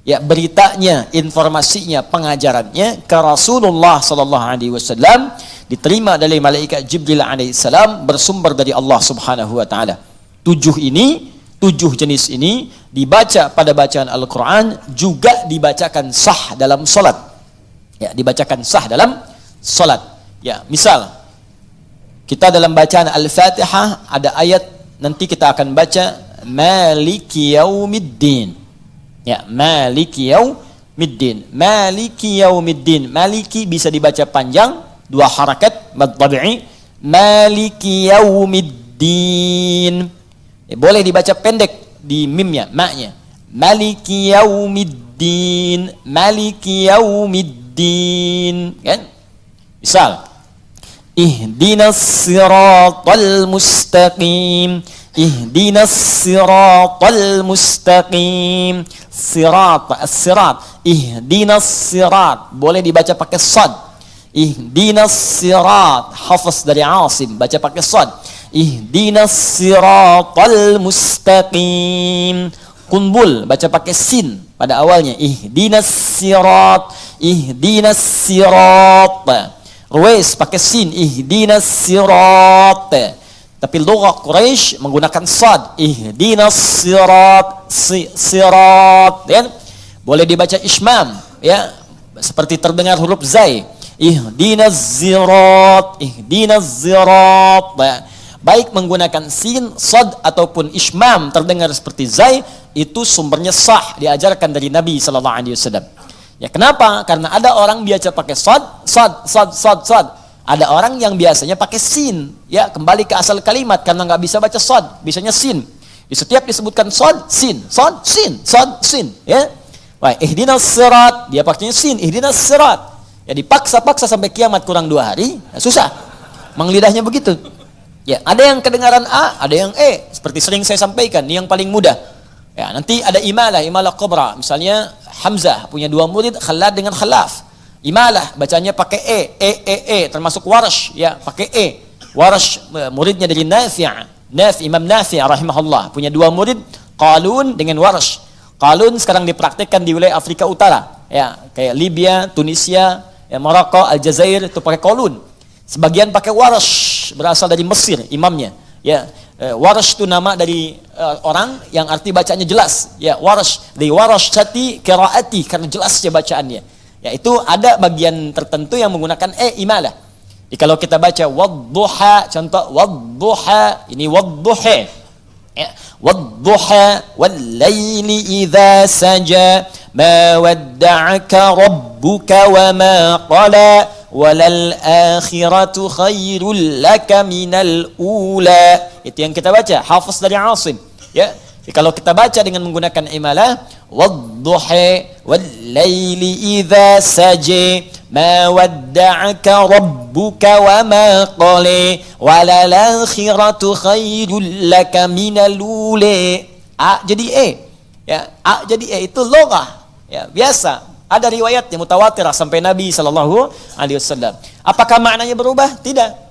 ya, beritanya, informasinya, pengajarannya ke Rasulullah sallallahu alaihi wasallam, diterima dari malaikat Jibril alaihissalam, bersumber dari Allah Subhanahu wa taala. 7 jenis ini dibaca pada bacaan Al-Qur'an, juga dibacakan sah dalam salat. Ya, dibacakan sah dalam salat. Ya, misal kita dalam bacaan Al-Fatihah ada ayat, nanti kita akan baca Maliki Yaumiddin. Ya, Maliki Yaumiddin. Maliki Yaumiddin. Maliki bisa dibaca panjang, 2 harakat mad tabi'i, Maliki Yaumiddin. Ya, boleh dibaca pendek di mimnya, maknya. Maliki Yaumiddin. Maliki Yaumiddin. Kan? Misal, ihdinas siratal mustaqim. Ihdinas siratal mustaqim. Sirat, as-sirat. Ihdinas sirat. Boleh dibaca pakai sad. Ihdinas sirat. Hafaz dari Asim, baca pakai sad. ihdinas siratal mustaqim. Kunbul baca pakai sin pada awalnya, ihdinas sirat, ihdinas sirat. Ruwais pakai sin, ihdinas sirat. Tapi lughah Quraisy menggunakan sad, ihdinas sirat, sirat, ya. Boleh dibaca ismam, ya, seperti terdengar huruf zai, ihdinas zirat, ihdinas zirat. Baik menggunakan sin, sad ataupun ismam terdengar seperti zai, itu sumbernya sah, diajarkan dari Nabi sallallahu alaihi wasallam. Ya, kenapa? Karena ada orang biasa pakai sad. Ada orang yang biasanya pakai sin. Ya, kembali ke asal kalimat karena nggak bisa baca sad, bisanya sin. Di setiap disebutkan sad, sin, sad, sin, sad, sin, ya. Wah, ihdinas sirat, dia pakainya sin, ihdinas sirat. Ya, dipaksa-paksa sampai kiamat kurang 2 hari, ya, susah. Menglidahnya begitu. Ya, ada yang kedengaran A, ada yang E. Seperti sering saya sampaikan, ini yang paling mudah. Ya, nanti ada imalah kubra. Misalnya Hamzah punya 2 murid, Khalad dengan Khalaf. Imalah bacanya pakai E, termasuk Warsh, ya, pakai E. Warsh muridnya dari Imam Nafi' rahimahullah, punya 2 murid, Qalun dengan Warsh. Qalun sekarang dipraktikkan di wilayah Afrika Utara, ya, kayak Libya, Tunisia, ya, Maroko, Aljazair, itu pakai Qalun. Sebagian pakai Warsh, berasal dari Mesir imamnya, ya. Warsh itu nama dari orang yang arti bacanya jelas, ya. Warsh, di warashati qiraati, karena jelasnya bacaannya. Ya, itu ada bagian tertentu yang menggunakan imalah. Jadi kalau kita baca wadduha, contoh wadduha, ini wadduha, ya, wadduha wal laili idza saja ma wadda'aka rabbuka wa ma qala walal akhiratu khairul laka minal ula. Itu yang kita baca, hafaz dari Asim, ya. Jadi kalau kita baca dengan menggunakan imalah, wadduha wal laili idza saja ma wadda'aka rabbuka wa ma qala walal akhiratu khairul laka minal ula. A jadi E, ya, A jadi E, itu loghah, ya, biasa. Ada riwayatnya mutawatirah sampai Nabi sallallahu alaihi wasallam. Apakah maknanya berubah? Tidak.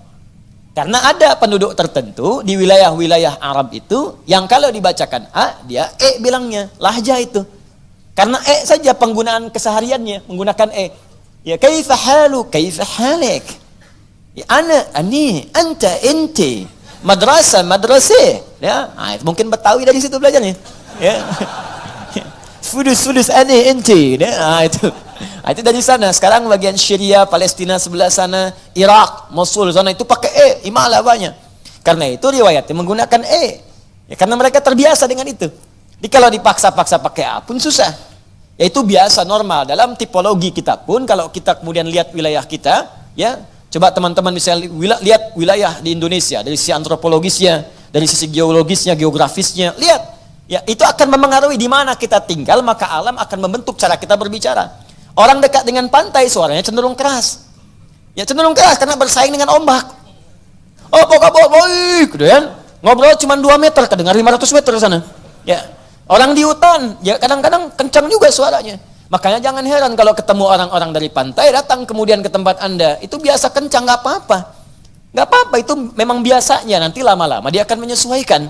Karena ada penduduk tertentu di wilayah-wilayah Arab itu yang kalau dibacakan A, dia E bilangnya, lahja itu. Karena E saja penggunaan kesehariannya menggunakan E. Ya, kaifa halu, kaifa halik. Ya, ana, ani, anta, inti. Madrasah, madrasah. Ya, mungkin Betawi dari situ belajarnya. Ya. Fudus, ani, inti. Ya, itu dari sana. Sekarang bagian Syria, Palestina sebelah sana, Irak, Mosul sana itu pakai E, imalah banyak. Karena itu riwayatnya menggunakan E. Ya, karena mereka terbiasa dengan itu. Jadi kalau dipaksa-paksa pakai A pun susah. Ya, itu biasa, normal. Dalam tipologi kita pun, kalau kita kemudian lihat wilayah kita, ya, coba teman-teman bisa lihat wilayah di Indonesia, dari sisi antropologisnya, dari sisi geologisnya, geografisnya, lihat. Ya, itu akan mempengaruhi di mana kita tinggal, maka alam akan membentuk cara kita berbicara. Orang dekat dengan pantai suaranya cenderung keras. Ya, cenderung keras karena bersaing dengan ombak. Oh, pokoknya baik, gitu ya. Ngobrol cuma 2 meter, kedengar 500 meter sana. Ya. Orang di hutan, ya kadang-kadang kencang juga suaranya. Makanya jangan heran kalau ketemu orang-orang dari pantai datang kemudian ke tempat Anda, itu biasa kencang, nggak apa-apa. Nggak apa-apa, itu memang biasanya, nanti lama-lama dia akan menyesuaikan.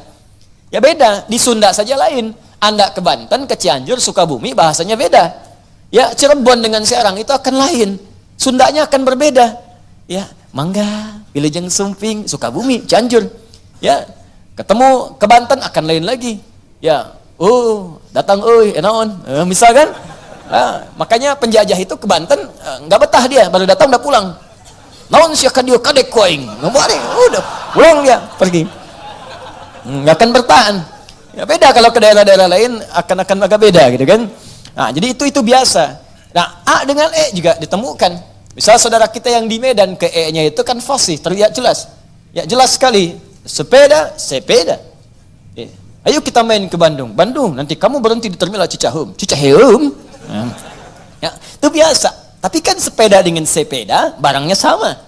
Ya beda, di Sunda saja lain. Anda ke Banten, ke Cianjur, Sukabumi, bahasanya beda. Ya, Cirebon dengan Serang itu akan lain. Sundanya akan berbeda. Ya, Mangga, Wilujeng Sumping, Sukabumi, Cianjur. Ya, ketemu ke Banten akan lain lagi. Ya, datang enaon. Misalkan, makanya penjajah itu ke Banten nggak betah dia, baru datang udah pulang. Naon sih kadio kadek koing. Udah pulang dia, pergi. Nggak akan bertahan. Ya beda kalau ke daerah-daerah lain akan agak beda gitu kan. Nah, jadi itu biasa. Nah, A dengan E juga ditemukan. Misal saudara kita yang di Medan ke E-nya itu kan fasih, terlihat jelas. Ya jelas sekali. Sepeda. Ya. Ayo kita main ke Bandung. Nanti kamu berhenti di terminal Cicaheum. Ya, itu biasa. Tapi kan sepeda dengan sepeda barangnya sama.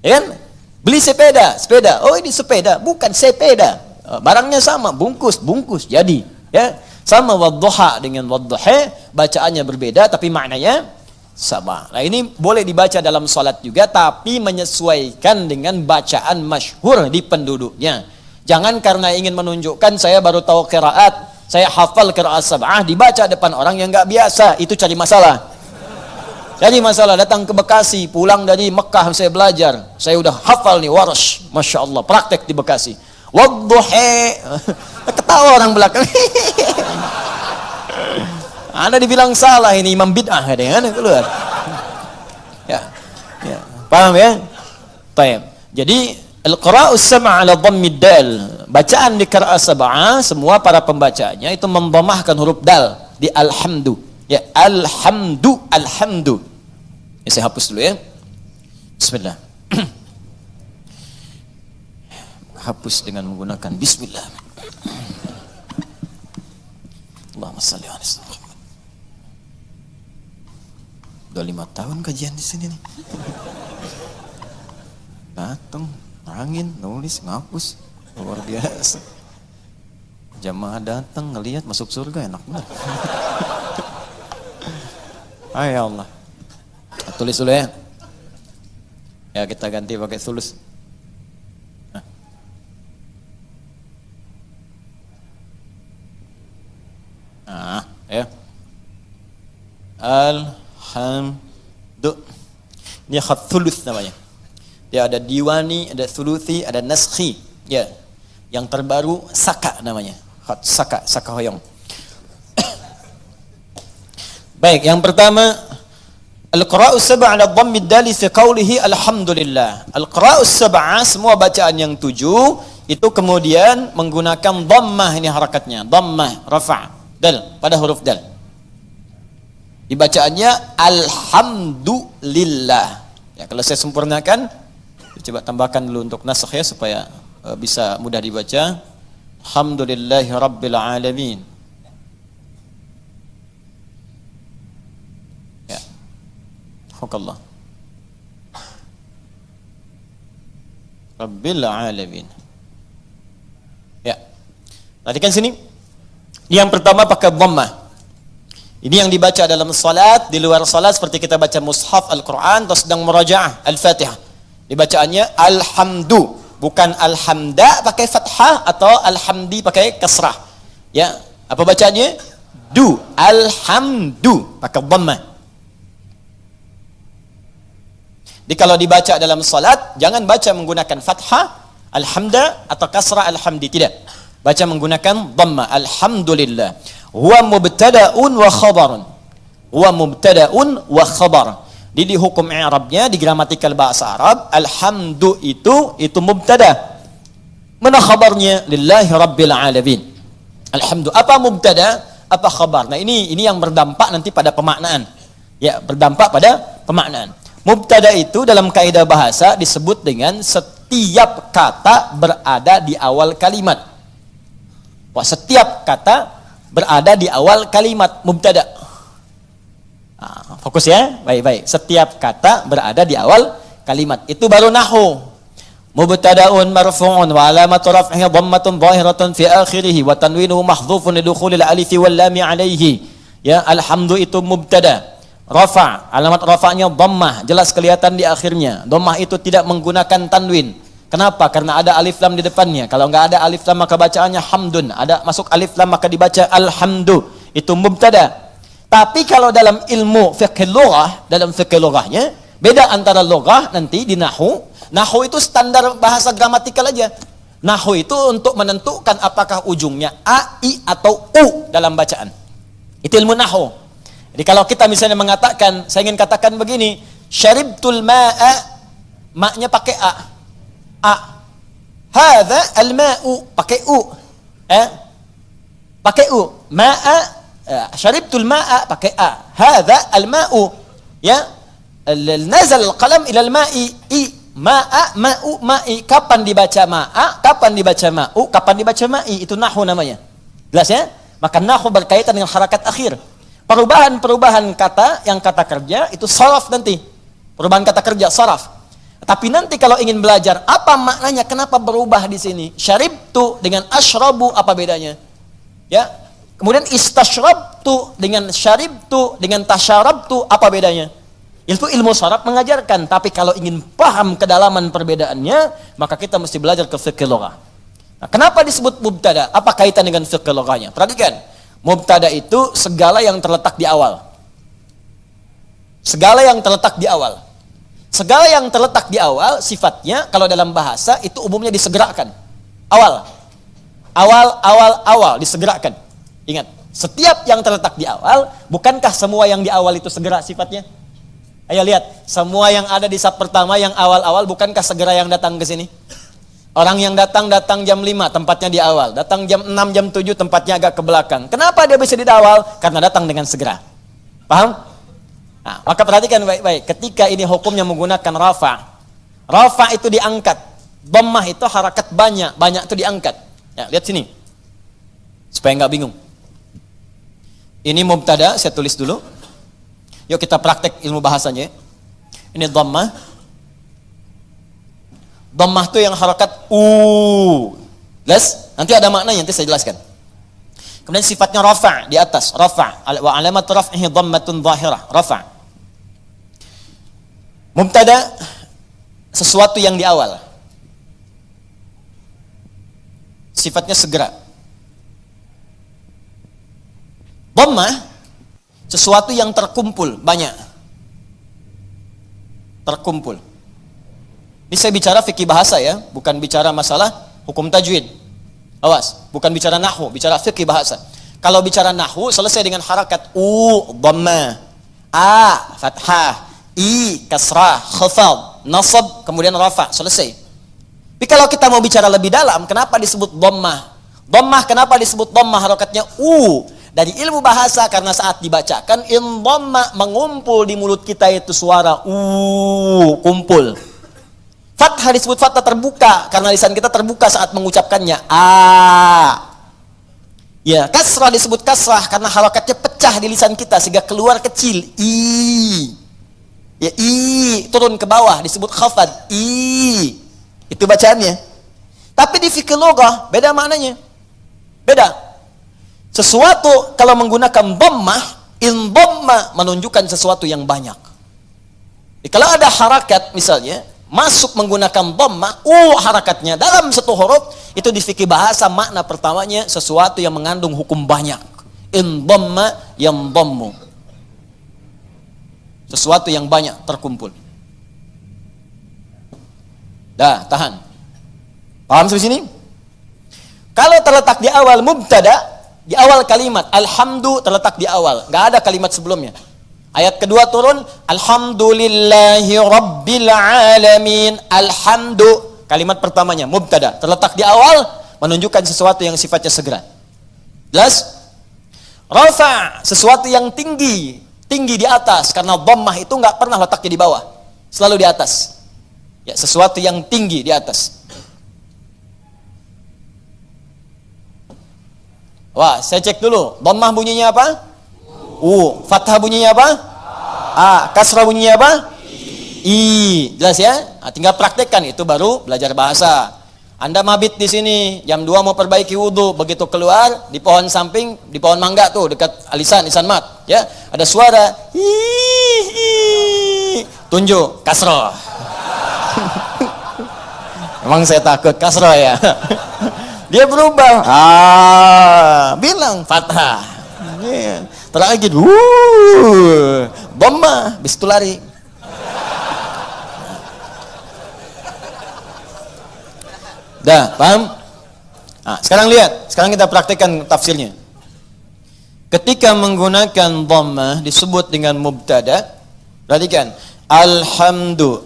Ya kan? Beli sepeda. Oh, ini sepeda, bukan sepeda. Barangnya sama, bungkus, jadi, ya. Sama wadduha dengan wadduha, bacaannya berbeda tapi maknanya sab'ah. Nah, ini boleh dibaca dalam salat juga, tapi menyesuaikan dengan bacaan masyhur di penduduknya. Jangan karena ingin menunjukkan saya baru tahu qiraat, saya hafal qiraat sab'ah, dibaca depan orang yang nggak biasa, itu cari masalah. Jadi masalah datang ke Bekasi, pulang dari Mekah saya belajar, saya udah hafal nih Warsh, Masya Allah, praktek di Bekasi. Wadduhe, ketawa orang belakang. Anda dibilang salah, ini imam bid'ah, ada keluar. Ya, ya, paham ya? Baik. Jadi al-qira'us sab'ah ala dhammid dal, bacaan di qira'ah sab'ah semua para pembacanya itu mendhammahkan huruf dal di alhamdu. Ya, alhamdu, alhamdu. Ya, saya hapus dulu ya. Bismillah. Hapus dengan menggunakan bismillah. Allahumma shalli ala Muhammad. Udah 5 tahun kajian di sini nih. Datang, angin, nulis, ngapus, luar biasa. Jamaah datang ngelihat masuk surga, enak banget. Ya Allah. Tulis dulu ya. Ya, kita ganti pakai tulis. Ya. Alhamdu. Ini khat thuluth namanya. Dia ada diwani, ada thuluthi, ada naskhi. Ya. Yang terbaru saka namanya. Khat saka hoyong. Baik, yang pertama al-qira'us sab'ah ala dhammid dal fi qawlihi alhamdulillah. Al-qira'us sab'ah semua bacaan yang 7 itu kemudian menggunakan dhammah, ini harakatnya, dhammah rafa' dal pada huruf dal. Dibacaannya alhamdulillah. Ya, kalau saya sempurnakan, coba tambahkan dulu untuk nasakh ya supaya bisa mudah dibaca. Alhamdulillahi rabbil alamin. Ya. Alhamdulillah. Rabbil alamin. Ya. Perhatikan sini. Yang pertama pakai dhammah. Ini yang dibaca dalam salat, di luar salat seperti kita baca mushaf Al-Qur'an atau sedang murajaah Al-Fatihah. Dibacaannya alhamdu, bukan alhamda pakai fathah atau alhamdi pakai kasrah. Ya, apa bacanya? Du, alhamdu pakai dhammah. Jadi kalau dibaca dalam salat, jangan baca menggunakan fathah alhamda atau kasrah alhamdi, tidak. Baca menggunakan dhamma. Alhamdulillah. Huwa mubtada'un wa khabarun. Huwa mubtada'un wa khabar. Di hukum i'rabnya, di gramatikal bahasa Arab, alhamdu itu mubtada. Mana khabarnya? Lillahi rabbil alamin. Alhamdu. Apa mubtada? Apa khabar? Nah, ini yang berdampak nanti pada pemaknaan. Ya, berdampak pada pemaknaan. Mubtada itu dalam kaidah bahasa disebut dengan setiap kata berada di awal kalimat. Wah, setiap kata berada di awal kalimat mubtada. Nah, fokus ya, baik-baik. Setiap kata berada di awal kalimat. Itu baru nahwu. Mubtada'un marfu'un wa alamatu raf'ihi dhammatun zahiratun fi akhirih wa tanwinuhu mahdhufun lidukhulil alifi wal lam 'alaihi. Ya, alhamdu itu mubtada. Rafa', alamat rafa'nya dhammah, jelas kelihatan di akhirnya. Dhammah itu tidak menggunakan tanwin. Kenapa? Karena ada alif lam di depannya. Kalau enggak ada alif lam maka bacaannya hamdun. Ada masuk alif lam maka dibaca alhamdu. Itu mubtada. Tapi kalau dalam ilmu fiqh lughah, dalam fiqh lughahnya beda antara lughah nanti di nahwu. Nahwu itu standar bahasa gramatikal aja. Nahwu itu untuk menentukan apakah ujungnya a, i atau u dalam bacaan. Itu ilmu nahwu. Jadi kalau kita misalnya mengatakan, saya ingin katakan begini, syaribtul ma'a, ma-nya pakai a. Hadza al-ma'u pakai u. Pakai u. Ma'a, syaribtul ma'a pakai a. Hadza al-ma'u. Ya. Nazal al-qalam ila al-ma'i. Ma'a, ma'u, ma'i. Kapan dibaca ma'a? Kapan dibaca ma'u? Kapan dibaca ma'i? Itu nahwu namanya. Jelas ya? Maka nahwu berkaitan dengan harakat akhir. Perubahan-perubahan kata yang kata kerja itu saraf nanti. Perubahan kata kerja saraf. Tapi nanti kalau ingin belajar apa maknanya, kenapa berubah di sini? Syaribtu dengan asyrabu apa bedanya? Ya. Kemudian istasyrabtu dengan syaribtu dengan tasyarabtu apa bedanya? Itu ilmu sharaf mengajarkan, tapi kalau ingin paham kedalaman perbedaannya, maka kita mesti belajar ke fiqh lughah. Nah, kenapa disebut mubtada? Apa kaitan dengan fiqh lughahnya? Perhatikan, mubtada itu segala yang terletak di awal. Segala yang terletak di awal. Segala yang terletak di awal sifatnya kalau dalam bahasa itu umumnya disegerakan. Awal. Awal disegerakan. Ingat, setiap yang terletak di awal, bukankah semua yang di awal itu segera sifatnya? Ayo lihat, semua yang ada di sab pertama yang awal-awal, bukankah segera yang datang ke sini? Orang yang datang jam 5, tempatnya di awal. Datang jam 6, jam 7, tempatnya agak ke belakang. Kenapa dia bisa di awal? Karena datang dengan segera. Paham? Nah, maka perhatikan baik-baik. Ketika ini hukumnya menggunakan rafa. Rafa itu diangkat. Dhammah itu harakat banyak itu diangkat. Ya, lihat sini. Supaya nggak bingung. Ini mubtada, saya tulis dulu. Yuk kita praktek ilmu bahasanya. Ini dhammah. Dhammah itu yang harakat jelas? Nanti ada maknanya, nanti saya jelaskan. Kemudian sifatnya rafa' di atas, rafa'. Wa alamat raf'ihi dhammatun dhahirah, rafa'. Mubtada sesuatu yang di awal. Sifatnya segera. Dhammah sesuatu yang terkumpul, banyak. Terkumpul. Ini saya bicara fikih bahasa ya, bukan bicara masalah hukum tajwid. Awas, bukan bicara nahwu, bicara fikih bahasa. Kalau bicara nahwu selesai dengan harakat dhammah, fathah, kasrah, khafad, nasab, kemudian rafa, selesai. Tapi kalau kita mau bicara lebih dalam, kenapa disebut dhammah? Dhammah kenapa disebut dhammah harakatnya Dari ilmu bahasa, karena saat dibacakan in dhamma, mengumpul di mulut kita itu suara kumpul. Fathah disebut fathah terbuka karena lisan kita terbuka saat mengucapkannya. Ya, kasrah disebut kasrah karena harakatnya pecah di lisan kita sehingga keluar kecil. Ya, turun ke bawah disebut khafad. Itu bacaannya. Tapi di fikih lughah beda maknanya. Beda. Sesuatu kalau menggunakan dhammah, in dhamma menunjukkan sesuatu yang banyak. Jadi, kalau ada harakat misalnya masuk menggunakan dhammah, harakatnya dalam satu huruf, itu di fikih bahasa makna pertamanya sesuatu yang mengandung hukum banyak. In dhamma yang dhammu. Sesuatu yang banyak terkumpul. Dah, tahan. Paham sampai sini? Kalau terletak di awal mubtada, di awal kalimat, alhamdu terletak di awal. Gak ada kalimat sebelumnya. Ayat kedua turun, alhamdulillahi rabbil alamin. Alhamdu, kalimat pertamanya, mubtada. Terletak di awal, menunjukkan sesuatu yang sifatnya segera. Jelas? Rafa, sesuatu yang tinggi. Tinggi di atas. Karena dhammah itu gak pernah letaknya di bawah. Selalu di atas. Ya, sesuatu yang tinggi di atas. Wah, saya cek dulu. Dhammah bunyinya apa? Fathah bunyinya apa? Kasrah bunyinya apa? Jelas ya? Nah, tinggal praktekkan, itu baru belajar bahasa. Anda mabit di sini, jam 2 mau perbaiki wudhu, begitu keluar di pohon samping, di pohon mangga tuh dekat lisan mat, ya, ada suara tunjuk kasrah. Emang saya takut kasrah ya. Dia berubah, bilang fathah, terakhir dhammah, bis itu lari. Dah, paham? Nah, sekarang lihat, sekarang kita praktekkan tafsirnya. Ketika menggunakan dhammah disebut dengan mubtada, perhatikan, alhamdu,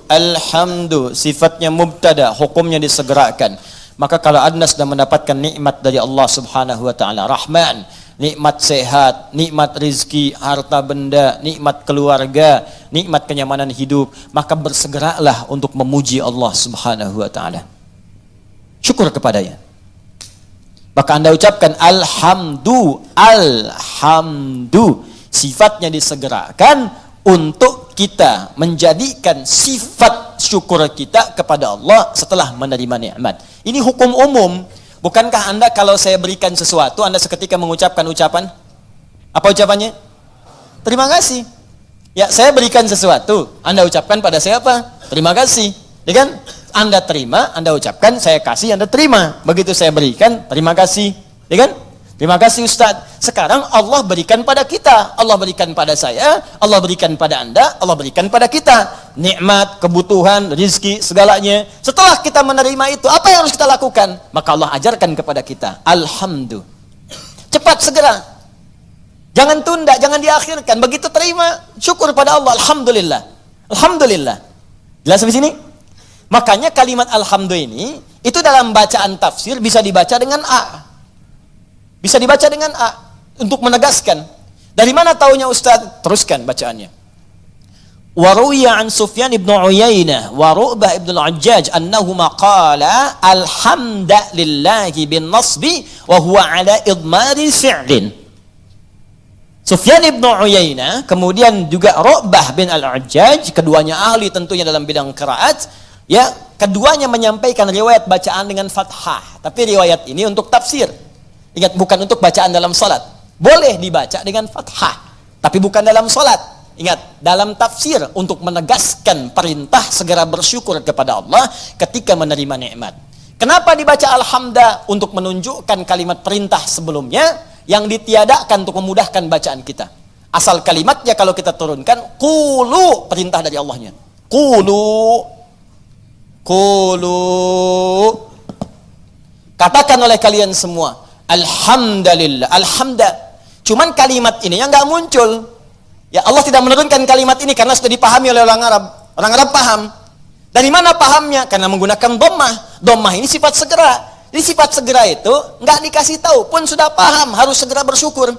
sifatnya mubtada, hukumnya disegerakan. Maka kalau Anda sudah mendapatkan nikmat dari Allah Subhanahu wa taala, Rahman, nikmat sehat, nikmat rizki, harta benda, nikmat keluarga, nikmat kenyamanan hidup, maka bersegeralah untuk memuji Allah Subhanahu wa taala. Syukur kepadanya. Maka Anda ucapkan alhamdu, sifatnya disegerakan untuk kita menjadikan sifat syukur kita kepada Allah setelah menerima nikmat. Ini hukum umum. Bukankah Anda kalau saya berikan sesuatu, Anda seketika mengucapkan ucapan? Apa ucapannya? Terima kasih. Ya, saya berikan sesuatu, Anda ucapkan pada saya apa? Terima kasih. Ya kan? Anda terima, Anda ucapkan, saya kasih, Anda terima. Begitu saya berikan, terima kasih. Ya kan? Terima kasih Ustaz. Sekarang Allah berikan pada kita. Allah berikan pada saya, Allah berikan pada Anda, Allah berikan pada kita. Nikmat, kebutuhan, rizki, segalanya. Setelah kita menerima itu, apa yang harus kita lakukan? Maka Allah ajarkan kepada kita. Alhamdulillah. Cepat segera. Jangan tunda, jangan diakhirkan. Begitu terima, syukur pada Allah. Alhamdulillah. Alhamdulillah. Jelas sampai sini? Makanya kalimat alhamdulillah ini, itu dalam bacaan tafsir bisa dibaca dengan A. Bisa dibaca dengan A untuk menegaskan. Dari mana taunya Ustaz? Teruskan bacaannya. Wa ruwiya an Sufyan ibn Uyainah wa Ru'bah ibn al-Hajjaj annahuma qala alhamdulillahi bin nasbi wa huwa ala idmari fi'lin. Sufyan ibn Uyainah, kemudian juga Ru'bah bin al-Hajjaj, keduanya ahli tentunya dalam bidang qiraat, ya, keduanya menyampaikan riwayat bacaan dengan fathah. Tapi riwayat ini untuk tafsir. Ingat, bukan untuk bacaan dalam salat. Boleh dibaca dengan fathah, tapi bukan dalam salat. Ingat, dalam tafsir untuk menegaskan perintah segera bersyukur kepada Allah ketika menerima nikmat. Kenapa dibaca alhamdulillah? Untuk menunjukkan kalimat perintah sebelumnya yang ditiadakan untuk memudahkan bacaan kita. Asal kalimatnya kalau kita turunkan, qulu, perintah dari Allahnya. Qulu. Katakan oleh kalian semua, alhamdulillah, alhamdulillah. Cuman kalimat ini yang nggak muncul. Ya, Allah tidak menurunkan kalimat ini karena sudah dipahami oleh orang Arab. Orang Arab paham. Dari mana pahamnya? Karena menggunakan dhammah. Dhammah ini sifat segera. Jadi sifat segera itu nggak dikasih tahu pun sudah paham, harus segera bersyukur.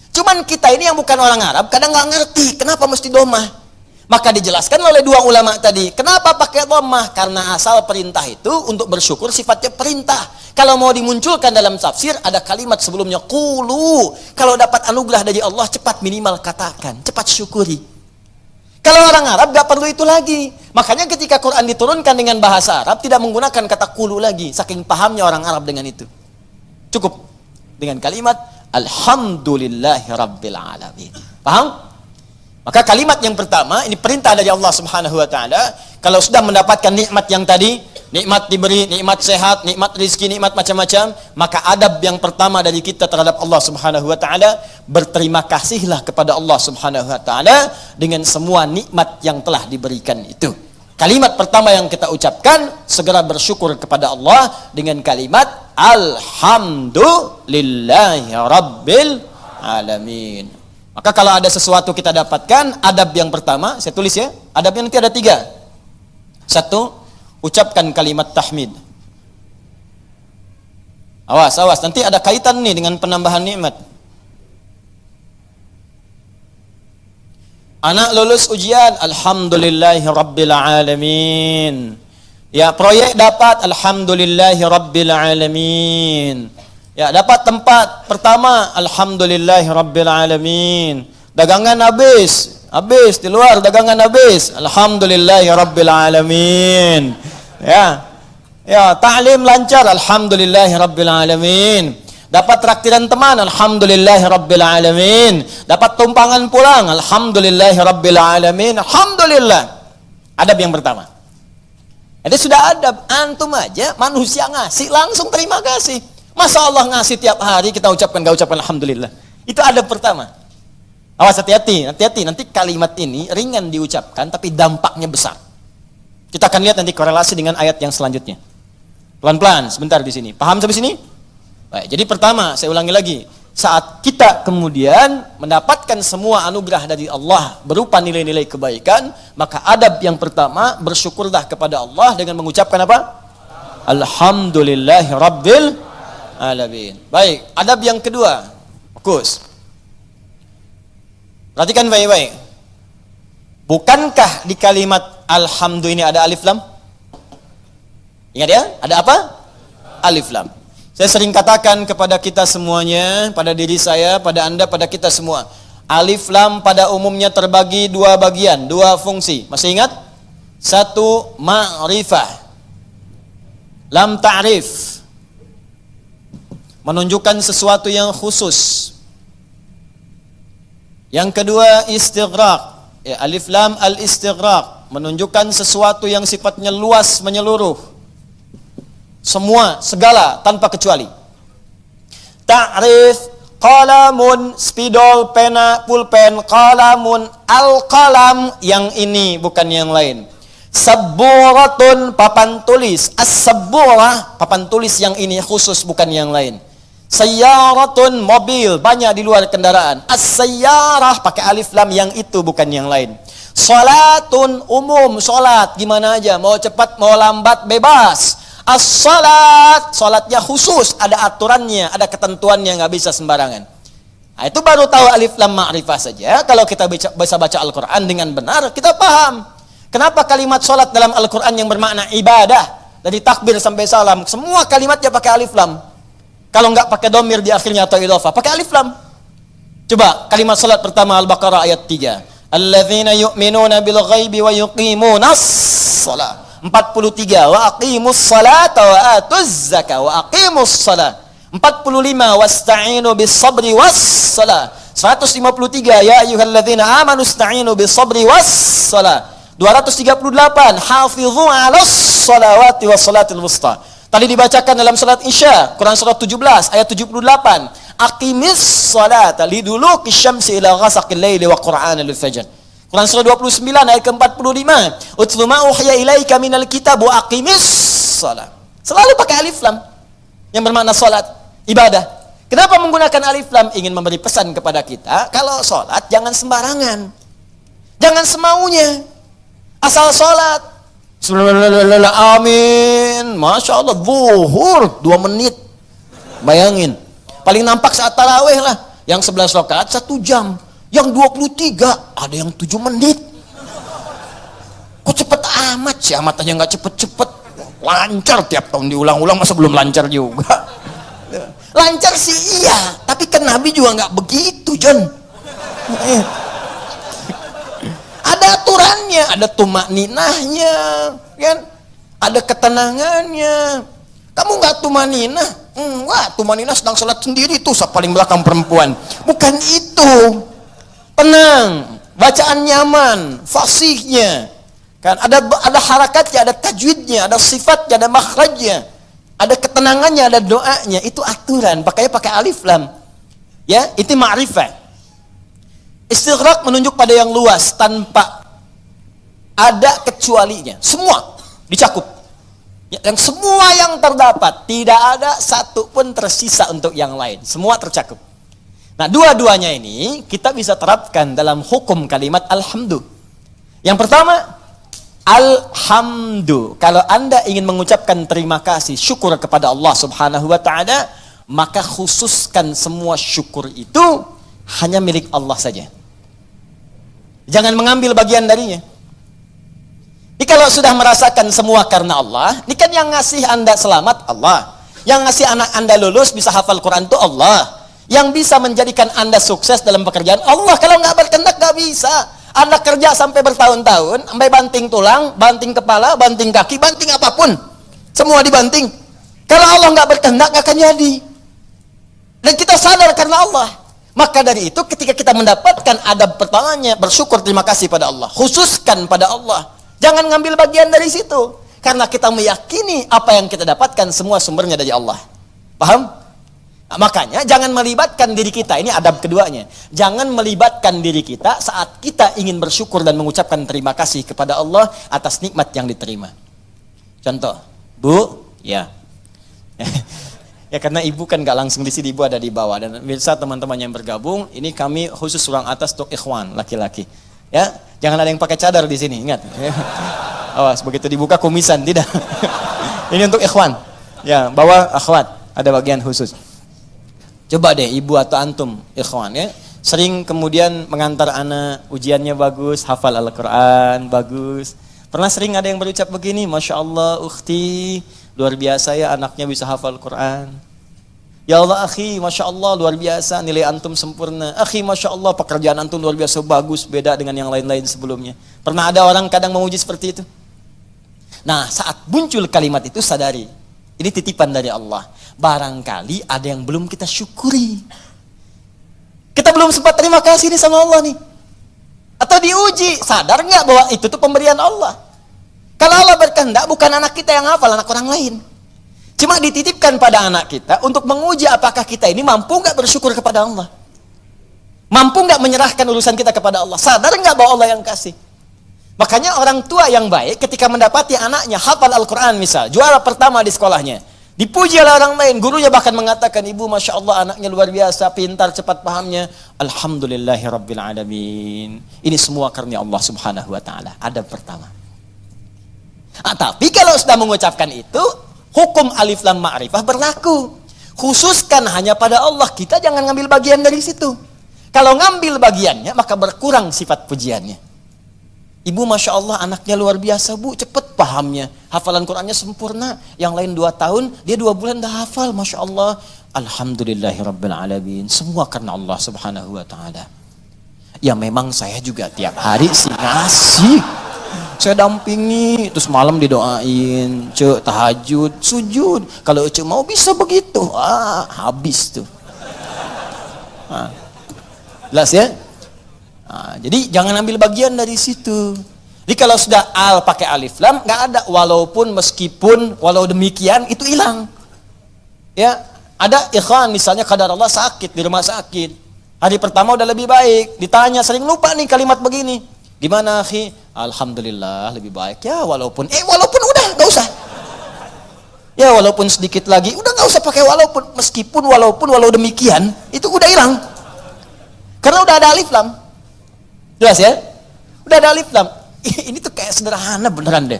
Cuman kita ini yang bukan orang Arab kadang nggak ngerti kenapa mesti dhammah. Maka dijelaskan oleh dua ulama tadi, kenapa pakai dhammah? Karena asal perintah itu untuk bersyukur sifatnya perintah. Kalau mau dimunculkan dalam tafsir, ada kalimat sebelumnya, qulu. Kalau dapat anugerah dari Allah, cepat minimal katakan, cepat syukuri. Kalau orang Arab gak perlu itu lagi. Makanya ketika Quran diturunkan dengan bahasa Arab, tidak menggunakan kata qulu lagi. Saking pahamnya orang Arab dengan itu. Cukup dengan kalimat, alhamdulillahi rabbil alamin. Paham? Maka kalimat yang pertama, ini perintah dari Allah subhanahu wa ta'ala. Kalau sudah mendapatkan nikmat yang tadi, nikmat diberi, nikmat sehat, nikmat rizki, nikmat macam-macam, maka adab yang pertama dari kita terhadap Allah subhanahu wa ta'ala, berterima kasihlah kepada Allah subhanahu wa ta'ala dengan semua nikmat yang telah diberikan itu. Kalimat pertama yang kita ucapkan, segera bersyukur kepada Allah dengan kalimat alhamdulillahi rabbil alamin. Maka kalau ada sesuatu kita dapatkan, adab yang pertama, saya tulis ya, adabnya nanti ada 3. 1, ucapkan kalimat tahmid. Awas, nanti ada kaitan nih dengan penambahan nikmat. Anak lulus ujian, alhamdulillahi rabbil alamin. Ya, proyek dapat, alhamdulillahi rabbil alamin. Ya, dapat tempat pertama, alhamdulillahi rabbil alamin. Dagangan habis di luar, dagangan habis, alhamdulillahi rabbil alamin. Ya, ta'lim lancar, alhamdulillahi rabbil alamin. Dapat traktiran teman, alhamdulillahi rabbil alamin. Dapat tumpangan pulang, alhamdulillahi rabbil alamin. Alhamdulillah. Adab yang pertama. Jadi sudah adab, antum aja manusia ngasih langsung terima kasih. Masa Allah ngasih tiap hari kita ucapkan gak ucapkan alhamdulillah. Itu adab pertama. Awas, hati-hati, nanti kalimat ini ringan diucapkan tapi dampaknya besar. Kita akan lihat nanti korelasi dengan ayat yang selanjutnya. Pelan-pelan sebentar di sini. Paham sampai sini? Baik, jadi pertama saya ulangi lagi, saat kita kemudian mendapatkan semua anugerah dari Allah berupa nilai-nilai kebaikan, maka adab yang pertama bersyukurlah kepada Allah dengan mengucapkan apa? Alhamdulillahi rabbil alamin. Baik, adab yang kedua, fokus. Perhatikan baik-baik. Bukankah di kalimat alhamdulillah ini ada alif lam? Ingat ya, ada apa? Alif lam. Saya sering katakan kepada kita semuanya, pada diri saya, pada Anda, pada kita semua, alif lam pada umumnya terbagi 2 bagian, 2 fungsi. Masih ingat? 1, ma'rifah. Lam ta'rif. Menunjukkan sesuatu yang khusus. Yang kedua, istighraq. Ya, alif lam al-istighraq menunjukkan sesuatu yang sifatnya luas menyeluruh. Semua, segala tanpa kecuali. Ta'rif qalamun, spidol, pena, pulpen, qalamun, al-qalam, yang ini bukan yang lain. Sabburatun, papan tulis. As-sabburah, papan tulis yang ini khusus bukan yang lain. Sayyaratun, mobil, banyak di luar kendaraan. As-sayyarah, pakai alif lam, yang itu bukan yang lain. Salatun, umum, salat, gimana aja, mau cepat, mau lambat, bebas. As-salat, salatnya khusus, ada aturannya, ada ketentuannya, nggak bisa sembarangan. Nah, itu baru tahu alif lam ma'rifah saja. Kalau kita bisa baca Al-Quran dengan benar, kita paham. Kenapa kalimat salat dalam Al-Quran yang bermakna ibadah, dari takbir sampai salam, semua kalimatnya pakai alif lam. Kalau enggak pakai domir di akhirnya atau idhofah, pakai alif lam. Coba kalimat salat pertama Al-Baqarah ayat 3. Alladzina yu'minuna bil ghaibi wa yuqimunas shalah. 43. Wa aqimus salata wa atuz zakah wa aqimus salah. 45. Wasta'inu bis sabri was salah. 153. Ya ayyuhalladzina amanu ista'inu bis sabri was salah. 238. Hafizu 'alas salawati was salatil wusta. Tadi dibacakan dalam salat Isya, Quran surah 17 ayat 78. Aqimis salata liduluki syamsi ila ghasaqil laili wa qur'anal fajr. Quran surah 29 ayat ke-45. Utlu ma uhiya ilaika minal kitab wa aqimis salat. Selalu pakai alif lam yang bermakna salat, ibadah. Kenapa menggunakan alif lam? Ingin memberi pesan kepada kita, kalau salat jangan sembarangan. Jangan semaunya. Asal salat. Amin. Masya Allah, zuhur 2 menit. Bayangin, paling nampak saat tarawih lah. Yang 11 rakaat 1 jam, yang 23 ada yang 7 menit. Kok cepet amat sih? Amat aja nggak cepet-cepet. Lancar tiap tahun diulang-ulang, masa belum lancar juga? Lancar sih iya, tapi kan Nabi juga nggak begitu, John. Ada aturannya, ada tumakninahnya, kan? Ada ketenangannya. Kamu nggak tumaninah? Enggak, tumaninah sedang sholat sendiri tuh, paling belakang perempuan. Bukan itu. Tenang, bacaan nyaman, fasihnya, kan? Ada harakatnya, ada tajwidnya, ada sifatnya, ada makhrajnya, ada ketenangannya, ada doanya. Itu aturan. Pakai alif lam. Ya, itu ma'rifah. Istighraq menunjuk pada yang luas tanpa ada kecualinya. Semua dicakup. Yang semua yang terdapat, tidak ada satu pun tersisa untuk yang lain. Semua tercakup. Nah, dua-duanya ini kita bisa terapkan dalam hukum kalimat alhamdu. Yang pertama, alhamdu. Kalau Anda ingin mengucapkan terima kasih, syukur kepada Allah Subhanahu wa taala, maka khususkan semua syukur itu hanya milik Allah saja. Jangan mengambil bagian darinya. Ini kalau sudah merasakan semua karena Allah, ini kan yang ngasih Anda selamat Allah. Yang ngasih anak Anda lulus bisa hafal Quran itu Allah. Yang bisa menjadikan Anda sukses dalam pekerjaan Allah. Kalau nggak berkehendak nggak bisa. Anda kerja sampai bertahun-tahun, sampai banting tulang, banting kepala, banting kaki, banting apapun, semua dibanting. Kalau Allah nggak berkehendak nggak akan jadi. Dan kita sadar karena Allah. Maka dari itu ketika kita mendapatkan adab pertamanya, bersyukur, terima kasih pada Allah. Khususkan pada Allah. Jangan ngambil bagian dari situ. Karena kita meyakini apa yang kita dapatkan semua sumbernya dari Allah. Paham? Nah, makanya jangan melibatkan diri kita. Ini adab keduanya. Jangan melibatkan diri kita saat kita ingin bersyukur dan mengucapkan terima kasih kepada Allah atas nikmat yang diterima. Contoh, Bu, ya. Ya karena ibu kan gak langsung di sini, ibu ada di bawah. Dan bisa teman-teman yang bergabung, ini kami khusus ruang atas untuk ikhwan, laki-laki. Ya, jangan ada yang pakai cadar di sini, ingat. Awas, begitu dibuka kumisan, tidak. Ini untuk ikhwan. Ya, bawah akhwat, ada bagian khusus. Coba deh ibu atau antum ikhwan ya, sering kemudian mengantar anak, ujiannya bagus, hafal Al-Quran, bagus. Pernah sering ada yang berucap begini, Masya Allah ukhti, luar biasa ya anaknya bisa hafal Quran. Ya Allah akhi, Masya Allah luar biasa, nilai antum sempurna. Akhi Masya Allah pekerjaan antum luar biasa bagus, beda dengan yang lain-lain sebelumnya. Pernah ada orang kadang memuji seperti itu? Nah saat muncul kalimat itu sadari, ini titipan dari Allah. Barangkali ada yang belum kita syukuri. Kita belum sempat terima kasih nih sama Allah nih. Atau diuji, sadar nggak bahwa itu tuh pemberian Allah? Kalau Allah berkehendak, bukan anak kita yang hafal, anak orang lain. Cuma dititipkan pada anak kita untuk menguji apakah kita ini mampu nggak bersyukur kepada Allah. Mampu nggak menyerahkan urusan kita kepada Allah. Sadar nggak bahwa Allah yang kasih. Makanya orang tua yang baik ketika mendapati anaknya hafal Al-Quran misal, juara pertama di sekolahnya, dipuji oleh orang lain, gurunya bahkan mengatakan, ibu Masya Allah anaknya luar biasa, pintar, cepat pahamnya. Alhamdulillahirrabbilalamin. Ini semua karunia Allah subhanahu wa ta'ala. Adab pertama. Tapi kalau sudah mengucapkan itu, hukum alif lam ma'rifah berlaku. Khususkan hanya pada Allah, kita jangan ngambil bagian dari situ. Kalau ngambil bagiannya, maka berkurang sifat pujiannya. Ibu Masya Allah anaknya luar biasa bu, cepat pahamnya, hafalan Qurannya sempurna. Yang lain 2 tahun, dia 2 bulan dah hafal. Masya Allah, Alhamdulillahirrabbilalamin. Semua karena Allah subhanahu wa ta'ala. Ya memang saya juga tiap hari sih ngasih, saya dampingi, terus malam didoain, cek tahajud, sujud. Kalau cek mau bisa begitu, habis tuh. Jelas ya? Jadi jangan ambil bagian dari situ. Jadi kalau sudah al pakai alif lam, nggak ada walaupun, meskipun, walau demikian, itu hilang. Ya, ada ikhwan misalnya qadarullah sakit di rumah sakit. Hari pertama udah lebih baik, ditanya sering lupa nih kalimat begini. Gimana akhi? Alhamdulillah lebih baik. Ya walaupun udah nggak usah. Ya walaupun sedikit lagi, udah nggak usah pakai walaupun, meskipun, walaupun, walau demikian, itu udah hilang. Karena udah ada alif lam. Jelas ya? Udah ada alif lam. Ini tuh kayak sederhana beneran deh.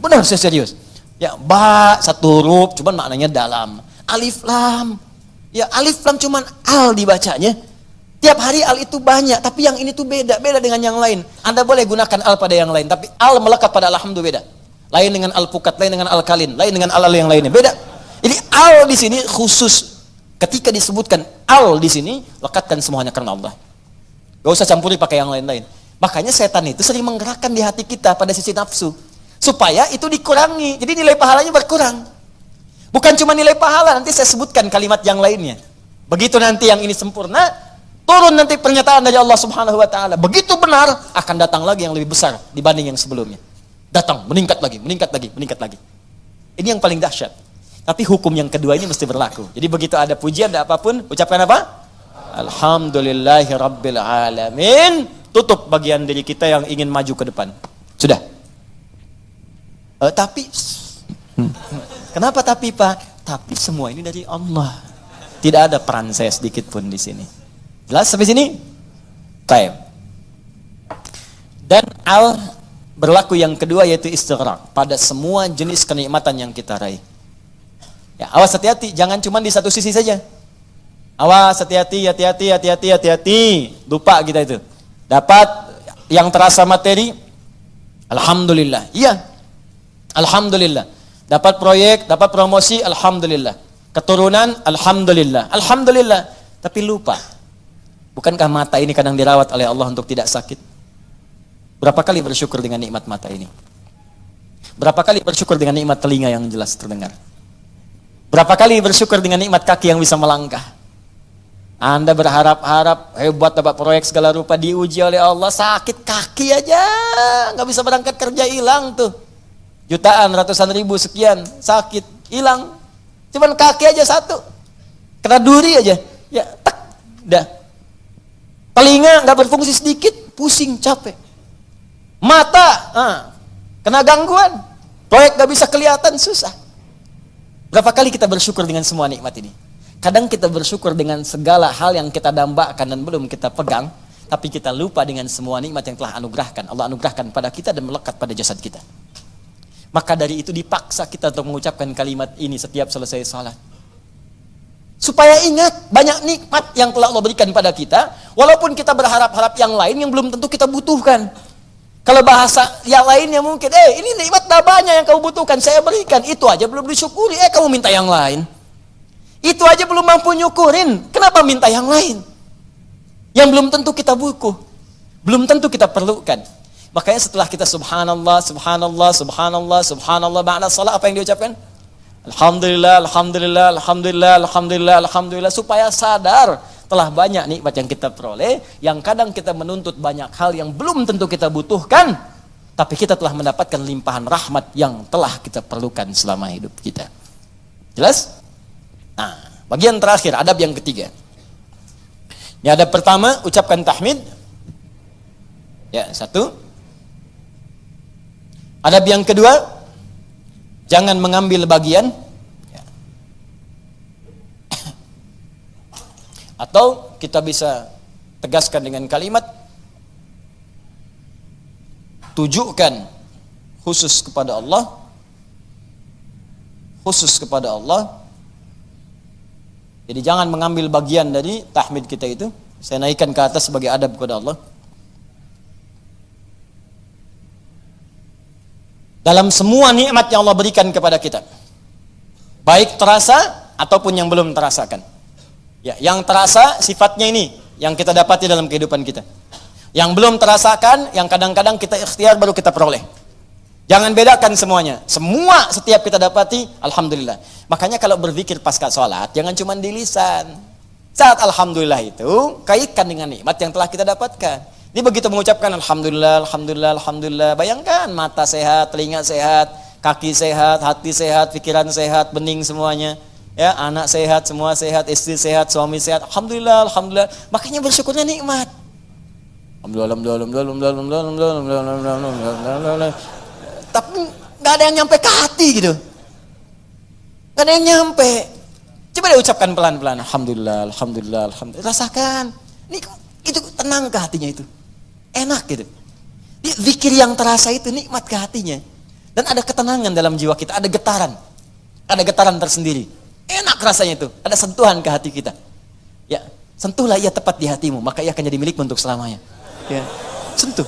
Bener, saya serius. Ya, ba satu huruf, cuman maknanya dalam. Alif lam. Ya, alif lam cuman al dibacanya. Tiap hari al itu banyak, tapi yang ini tuh beda dengan yang lain. Anda boleh gunakan al pada yang lain, tapi al melekat pada alhamdulillah beda. Lain dengan al pukat, lain dengan al kalin, lain dengan al yang lainnya, beda. Jadi al di sini khusus. Ketika disebutkan al di sini, lekatkan semuanya karena Allah. Gak usah campuri pakai yang lain-lain. Makanya setan itu sering menggerakkan di hati kita pada sisi nafsu, supaya itu dikurangi. Jadi nilai pahalanya berkurang. Bukan cuma nilai pahala, nanti saya sebutkan kalimat yang lainnya. Begitu nanti yang ini sempurna, turun nanti pernyataan dari Allah subhanahu wa ta'ala. Begitu benar, akan datang lagi yang lebih besar dibanding yang sebelumnya. Datang, meningkat lagi, meningkat lagi, meningkat lagi. Ini yang paling dahsyat. Tapi hukum yang kedua ini mesti berlaku. Jadi begitu ada pujian, ada apapun, ucapkan apa? Alhamdulillahirabbilalamin. Tutup bagian diri kita yang ingin maju ke depan. Sudah. Tapi kenapa tapi Pak? Tapi semua ini dari Allah. Tidak ada peran saya sedikit pun di sini. Jelas sampai sini? Baik. Dan al berlaku yang kedua yaitu istighraq pada semua jenis kenikmatan yang kita raih. Ya, awas hati-hati, jangan cuma di satu sisi saja. Awas, hati-hati. Lupa kita itu. Dapat yang terasa materi, alhamdulillah. Iya. Alhamdulillah. Dapat proyek, dapat promosi, alhamdulillah. Keturunan, alhamdulillah. Alhamdulillah. Tapi lupa. Bukankah mata ini kadang dirawat oleh Allah untuk tidak sakit? Berapa kali bersyukur dengan nikmat mata ini? Berapa kali bersyukur dengan nikmat telinga yang jelas terdengar? Berapa kali bersyukur dengan nikmat kaki yang bisa melangkah? Anda berharap-harap hebat dapat proyek segala rupa, diuji oleh Allah, sakit kaki aja, nggak bisa berangkat kerja, hilang tuh. Jutaan, ratusan ribu, sekian, sakit, hilang. Cuman kaki aja satu, kena duri aja, ya tak, dah. Telinga nggak berfungsi sedikit, pusing, capek. Mata, kena gangguan, proyek nggak bisa kelihatan, susah. Berapa kali kita bersyukur dengan semua nikmat ini? Kadang kita bersyukur dengan segala hal yang kita dambakan dan belum kita pegang, tapi kita lupa dengan semua nikmat yang telah Allah anugerahkan pada kita dan melekat pada jasad kita. Maka dari itu dipaksa kita untuk mengucapkan kalimat ini setiap selesai salat. Supaya ingat banyak nikmat yang telah Allah berikan pada kita, walaupun kita berharap-harap yang lain yang belum tentu kita butuhkan. Kalau bahasa yang lainnya mungkin, ini nikmat dah banyak yang kamu butuhkan, saya berikan, itu aja belum disyukuri, kamu minta yang lain. Itu aja belum mampu nyukurin, kenapa minta yang lain? Yang belum tentu kita butuh, belum tentu kita perlukan. Makanya setelah kita subhanallah, subhanallah, subhanallah, subhanallah, ba'da salat apa yang diucapkan? Alhamdulillah, alhamdulillah, alhamdulillah, alhamdulillah, alhamdulillah, supaya sadar telah banyak nikmat yang kita peroleh, yang kadang kita menuntut banyak hal yang belum tentu kita butuhkan, tapi kita telah mendapatkan limpahan rahmat yang telah kita perlukan selama hidup kita. Jelas? Nah, bagian terakhir, adab yang ketiga. Ini adab pertama, ucapkan tahmid. Ya, satu. Adab yang kedua, jangan mengambil bagian. Atau kita bisa tegaskan dengan kalimat, tujukan khusus kepada Allah, khusus kepada Allah. Jadi jangan mengambil bagian dari tahmid kita itu. Saya naikkan ke atas sebagai adab kepada Allah. Dalam semua nikmat yang Allah berikan kepada kita, baik terasa ataupun yang belum terasakan. Ya, yang terasa sifatnya ini yang kita dapati dalam kehidupan kita. Yang belum terasakan, yang kadang-kadang kita ikhtiar baru kita peroleh. Jangan bedakan semuanya. Semua setiap kita dapati, alhamdulillah. Makanya kalau berzikir pasca sholat, jangan cuma di lisan. Saat alhamdulillah itu kaitkan dengan nikmat yang telah kita dapatkan. Ini begitu mengucapkan alhamdulillah, alhamdulillah, alhamdulillah. Bayangkan mata sehat, telinga sehat, kaki sehat, hati sehat, pikiran sehat, bening semuanya. Ya, anak sehat, semua sehat, istri sehat, suami sehat. Alhamdulillah, alhamdulillah. Makanya bersyukurnya nikmat. Alhamdulillah. Tapi nggak ada yang nyampe ke hati gitu. Nggak ada yang nyampe. Coba deh ucapkan pelan-pelan. Alhamdulillah, alhamdulillah, alhamdulillah. Rasakan. Ini itu tenang ke hatinya itu. Enak gitu. Zikir yang terasa itu nikmat ke hatinya. Dan ada ketenangan dalam jiwa kita, ada getaran. Ada getaran tersendiri. Enak rasanya itu, ada sentuhan ke hati kita. Ya, sentuhlah ia tepat di hatimu, maka ia akan jadi milikmu untuk selamanya. Ya, sentuh.